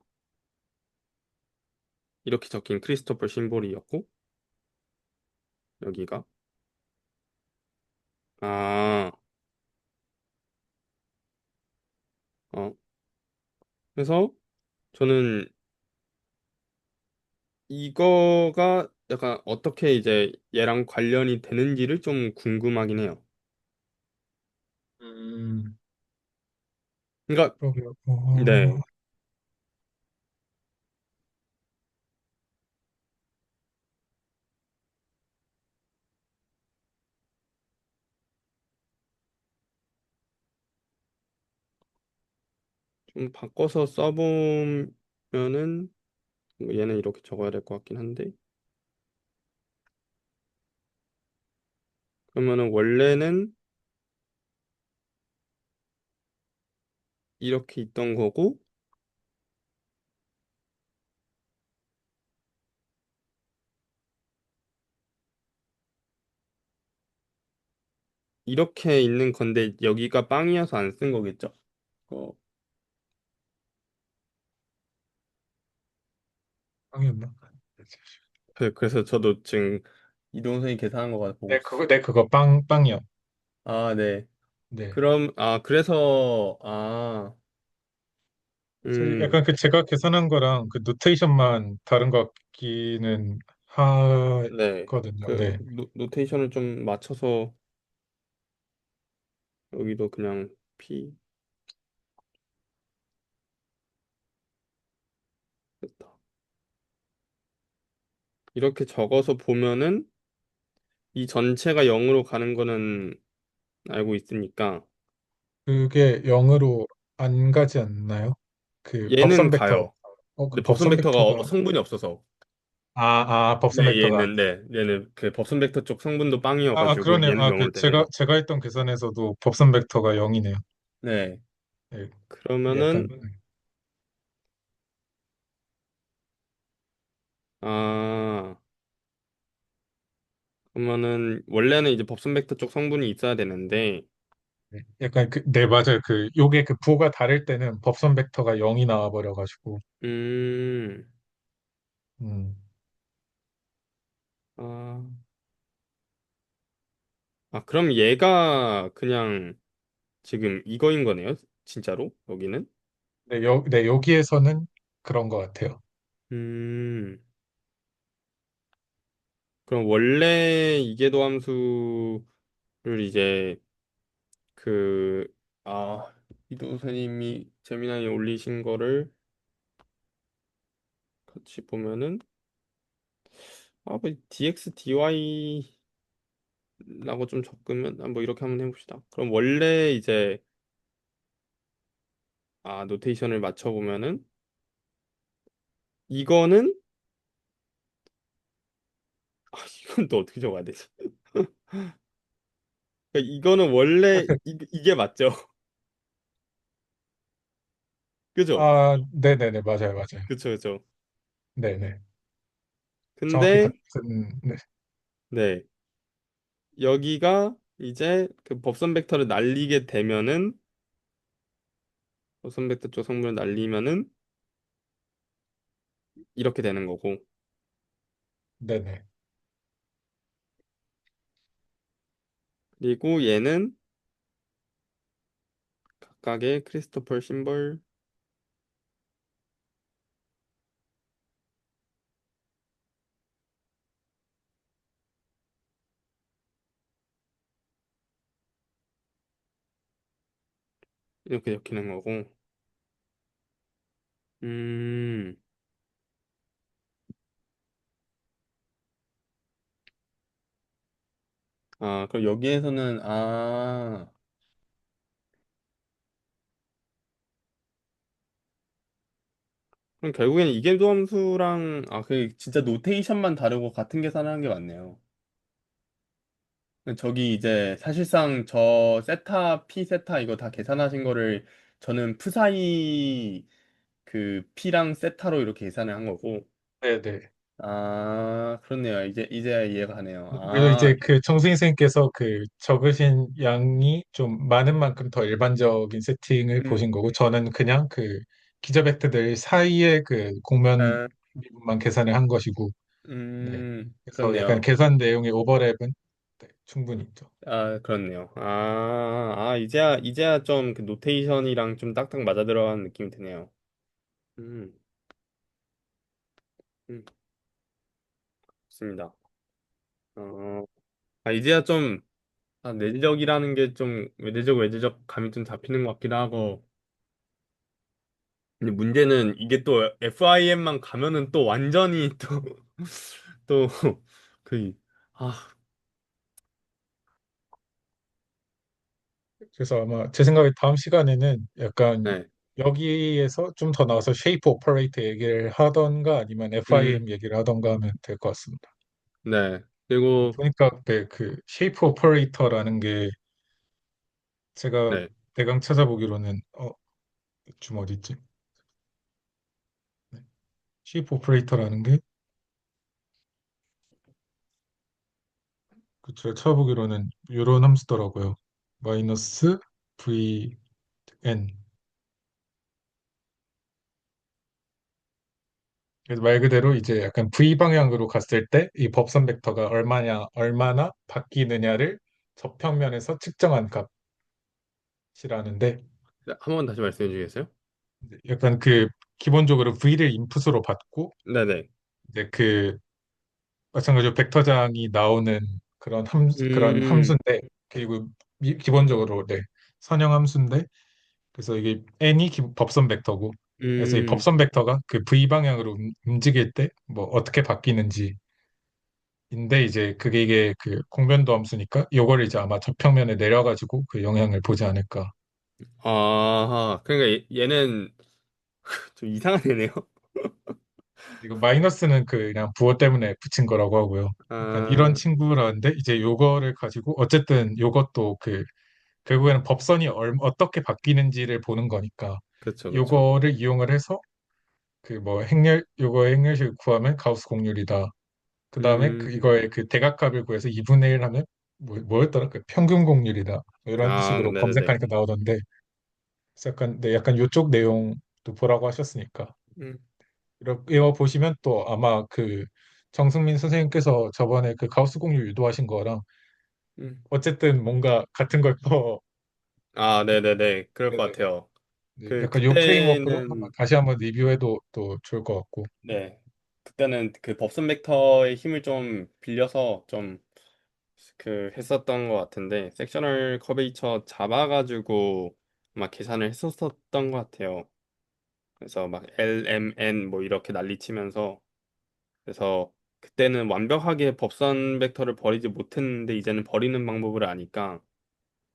이렇게 적힌 크리스토퍼 심볼이었고 여기가 아, 어, 그래서 저는 이거가 약간 어떻게 이제 얘랑 관련이 되는지를 좀 궁금하긴 해요. 음, 그러니까 그러게요. 네, 좀 바꿔서 써보면은 얘는 이렇게 적어야 될 것 같긴 한데 그러면은 원래는 이렇게 있던 거고 이렇게 있는 건데 여기가 빵이어서 안 쓴 거겠죠? 어, 빵이었나? 그래서 저도 지금 이동선이 계산한 거 보고 네, 그거 빵이요. 아, 네. 네. 그럼 그래서 저희 음, 약간 그 제가 계산한 거랑 그 노테이션만 다른 것 같기는 네. 하거든요. 그 네. 노테이션을 좀 맞춰서 여기도 그냥 P 됐다. 이렇게 적어서 보면은 이 전체가 0으로 가는 거는 알고 있으니까 그게 0으로 안 가지 않나요? 그 얘는 법선 벡터. 가요. 그 근데 법선 법선 벡터가 벡터가 성분이 없어서 법선 네, 벡터가 얘는 그 법선 벡터 쪽 성분도 빵이어가지고 그러네요. 얘는 그 0으로 제가 되네요. 제가 했던 계산에서도 법선 벡터가 0이네요. 네. 네. 약간 그러면은 아 그러면은 원래는 이제 법선 벡터 쪽 성분이 있어야 되는데 네, 맞아요. 요게 그 부호가 다를 때는 법선 벡터가 0이 나와 버려 가지고 음, 음. 아, 그럼 얘가 그냥 지금 이거인 거네요? 진짜로? 여기는? 네, 여기에서는 그런 것 같아요. 음, 그럼 원래 이계도 함수를 이제 그, 이도 선생님이 재미나게 올리신 거를 같이 보면은, 뭐, dx, dy라고 좀 적으면, 뭐, 이렇게 한번 해봅시다. 그럼 원래 이제, 노테이션을 맞춰보면은, 이거는, 이건 또 어떻게 적어야 되지? 그러니까 이거는 원래, 이게 맞죠? 그죠? 네네네, 맞아요, 맞아요. 그쵸, 그쵸. 네네. 정확히 근데, 같은, 네. 네. 여기가 이제 그 법선 벡터를 날리게 되면은, 법선 벡터 쪽 성분을 날리면은, 이렇게 되는 거고. 네네. 그리고 얘는 각각의 크리스토퍼 심벌 이렇게 적히는 거고. 음, 그럼 여기에서는, 그럼 결국에는 이계도 함수랑 그 진짜 노테이션만 다르고 같은 계산을 하는 게 맞네요. 저기 이제 사실상 저 세타 p 세타 이거 다 계산하신 거를 저는 푸사이 그 p랑 세타로 이렇게 계산을 한 거고. 네네. 아, 그렇네요. 이제 이해가 가네요. 그리고 아, 이제 그 정수인 선생님께서 그 적으신 양이 좀 많은 만큼 더 일반적인 세팅을 음, 보신 거고, 저는 그냥 그 기저 벡터들 사이의 그 공면 아, 미분만 계산을 한 것이고, 네. 그래서 약간 그렇네요. 계산 내용의 오버랩은 네, 충분히 있죠. 아, 그렇네요. 이제야 좀 그 노테이션이랑 좀 딱딱 맞아 들어가는 느낌이 드네요. 음, 음, 좋습니다. 어, 이제야 좀, 내재적이라는 게 좀, 외재적 감이 좀 잡히는 것 같기도 하고, 근데 문제는 이게 또 FIM만 가면은 또 완전히 또, 또, 그, 아, 그래서 아마 제 생각에 다음 시간에는 약간 네. 여기에서 좀 더 나와서 쉐이프 오퍼레이터 얘기를 하던가 아니면 음, FIM 얘기를 하던가 하면 될 것 같습니다. 네. 그리고, 보니까 네, 그 쉐이프 오퍼레이터라는 게 제가 네. 대강 찾아보기로는 좀 어디 있지? 네. 쉐이프 오퍼레이터라는 게 제가 찾아보기로는 이런 함수더라고요. 마이너스 VN. 그래서 말 그대로 이제 약간 V 방향으로 갔을 때 이 법선 벡터가 얼마나 바뀌느냐를 저평면에서 측정한 값이라는데 네, 한 번 다시 말씀해 주시겠어요? 약간 그 기본적으로 V를 인풋으로 받고 네네. 이제 그 마찬가지로 벡터장이 나오는 그런 음, 함수인데 그리고 기본적으로 네 선형 함수인데 그래서 이게 n이 법선 벡터고 그래서 이 음, 법선 벡터가 그 V 방향으로 움직일 때 뭐 어떻게 바뀌는지 인데 이제 그게 이게 그 공변도 함수니까 요거를 이제 아마 저평면에 내려가지고 그 영향을 보지 않을까. 그러니까 얘는 좀 이상한 애네요. 이거 마이너스는 그냥 부호 때문에 붙인 거라고 하고요. 약간 이런 아, 친구라는데 이제 요거를 가지고 어쨌든 요것도 그 결국에는 법선이 어떻게 바뀌는지를 보는 거니까 그쵸, 그쵸. 요거를 이용을 해서 그 뭐 요거의 행렬식을 구하면 가우스 공률이다. 그 다음에 그 음, 이거의 그 대각값을 구해서 2분의 1 하면 뭐였더라? 그 평균 공률이다. 뭐 이런 식으로 네네네. 검색하니까 나오던데 그래서 약간 네, 약간 요쪽 내용도 보라고 하셨으니까 음, 이거 보시면 또 아마 그 정승민 선생님께서 저번에 그 가우스 공률 유도하신 거랑 음. 어쨌든 뭔가 같은 걸 또 네네네. 그럴 것 네네. 같아요. 네, 약간 요 프레임워크로 한번 그때는, 다시 한번 리뷰해도 또 좋을 것 같고 네. 그때는 그 법선 벡터의 힘을 좀 빌려서 좀 그 했었던 것 같은데, 섹셔널 커베이처 잡아가지고 막 계산을 했었던 것 같아요. 그래서 막 LMN 뭐 이렇게 난리치면서 그래서 그때는 완벽하게 법선 벡터를 버리지 못했는데 이제는 버리는 방법을 아니까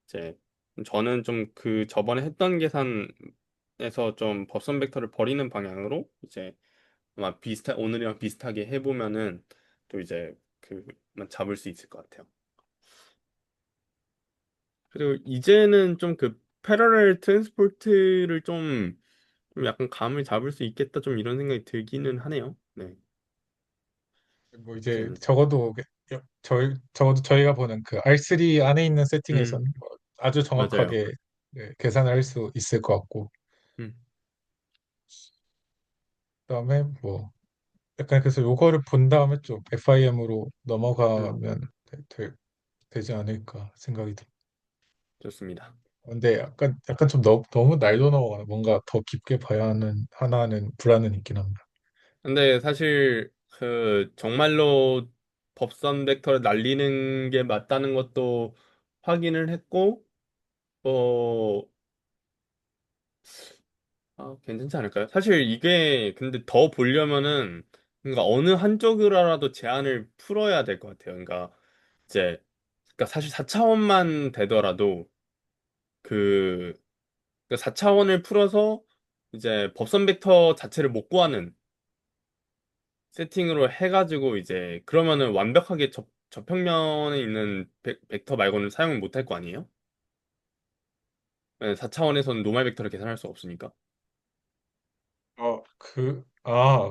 이제 저는 좀 그 저번에 했던 계산에서 좀 법선 벡터를 버리는 방향으로 이제 아마 오늘이랑 비슷하게 해보면은 또 이제 그만 잡을 수 있을 것 같아요. 그리고 이제는 좀 그 패러렐 트랜스포트를 좀 약간 감을 잡을 수 있겠다 좀 이런 생각이 들기는 하네요. 네. 뭐 이제 이제는. 적어도 저희가 보는 그 R3 안에 있는 음, 세팅에서는 뭐 아주 맞아요. 정확하게 네, 계산을 할 수 있을 것 같고 음, 그다음에 뭐 약간 그래서 요거를 본 다음에 좀 FIM으로 음, 넘어가면 되지 않을까 생각이 듭니다. 좋습니다. 근데 약간 좀 너무 날도 넘어가나 뭔가 더 깊게 봐야 하나는 불안은 있긴 합니다. 근데 사실 그 정말로 법선 벡터를 날리는 게 맞다는 것도 확인을 했고 어 괜찮지 않을까요? 사실 이게 근데 더 보려면은 그러니까 어느 한쪽으로라도 제한을 풀어야 될 것 같아요. 그러니까 이제 그러니까 사실 4차원만 되더라도 그 4차원을 풀어서 이제 법선 벡터 자체를 못 구하는 세팅으로 해가지고 이제 그러면은 완벽하게 접평면에 있는 벡터 말고는 사용을 못 할 거 아니에요? 4차원에서는 노말 벡터를 계산할 수 없으니까.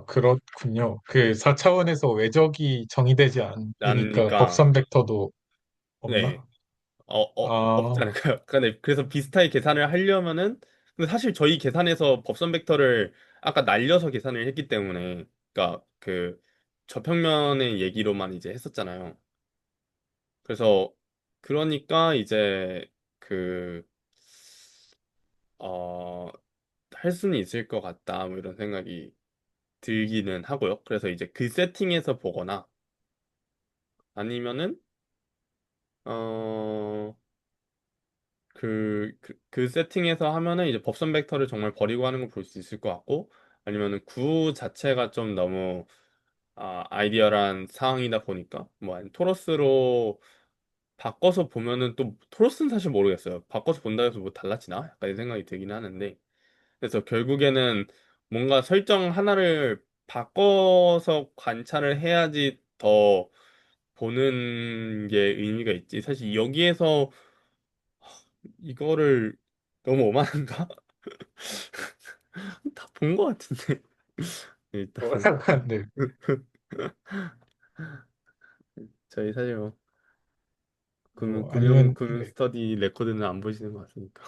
그렇군요. 그 4차원에서 외적이 정의되지 않으니까 그러니까 법선 벡터도 네. 없나? 없지 아, 않을까요? 근데 그래서 비슷하게 계산을 하려면은 근데 사실 저희 계산에서 법선 벡터를 아까 날려서 계산을 했기 때문에 그러니까 그 저평면의 얘기로만 이제 했었잖아요. 그래서 그러니까 이제 그 어, 할 수는 있을 것 같다 뭐 이런 생각이 들기는 하고요. 그래서 이제 그 세팅에서 보거나 아니면은 어 그 세팅에서 하면은 이제 법선 벡터를 정말 버리고 하는 걸 볼 수 있을 것 같고, 아니면은 구 자체가 좀 너무, 아이디어란 상황이다 보니까, 뭐, 아니, 토러스로 바꿔서 보면은 또, 토러스는 사실 모르겠어요. 바꿔서 본다 해서 뭐 달라지나? 약간 이 생각이 들긴 하는데, 그래서 결국에는 뭔가 설정 하나를 바꿔서 관찰을 해야지 더 보는 게 의미가 있지. 사실 여기에서 이거를 너무 오만한가? 다 본 것 같은데. 일단 네. 저희 사실 뭐 아니면, 금융 네. 스터디 레코드는 안 보시는 것 같으니까.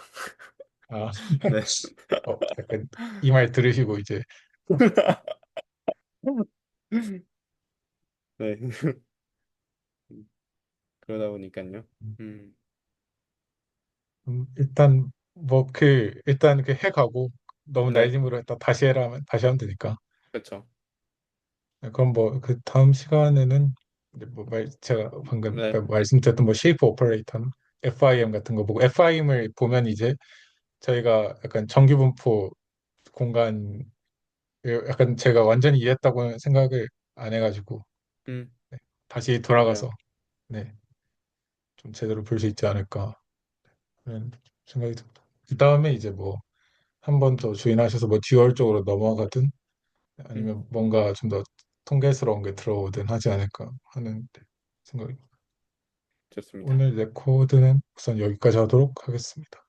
아, 네. 약간 이 말 들으시고 이제 네. 그러다 보니까요. 음, 일단 그 해가고 너무 네. 날짐으로 했다 다시 해라 하면 다시 하면 되니까. 그렇죠. 네, 그럼 뭐 그 다음 시간에는 제가 방금 네. 말씀드렸던 뭐 쉐이프 오퍼레이터, FIM 같은 거 보고 FIM을 보면 이제 저희가 약간 정규분포 공간 약간 제가 완전히 이해했다고 생각을 안 해가지고 음, 다시 맞아요. 돌아가서 네, 좀 제대로 볼 수 있지 않을까 그런 생각이 듭니다. 그 다음에 이제 뭐 한 번 더 조인하셔서 뭐 듀얼 쪽으로 넘어가든 음, 아니면 뭔가 좀 더 통계스러운 게 들어오든 하지 않을까 하는 생각입니다. 좋습니다. 오늘 레코드는 우선 여기까지 하도록 하겠습니다.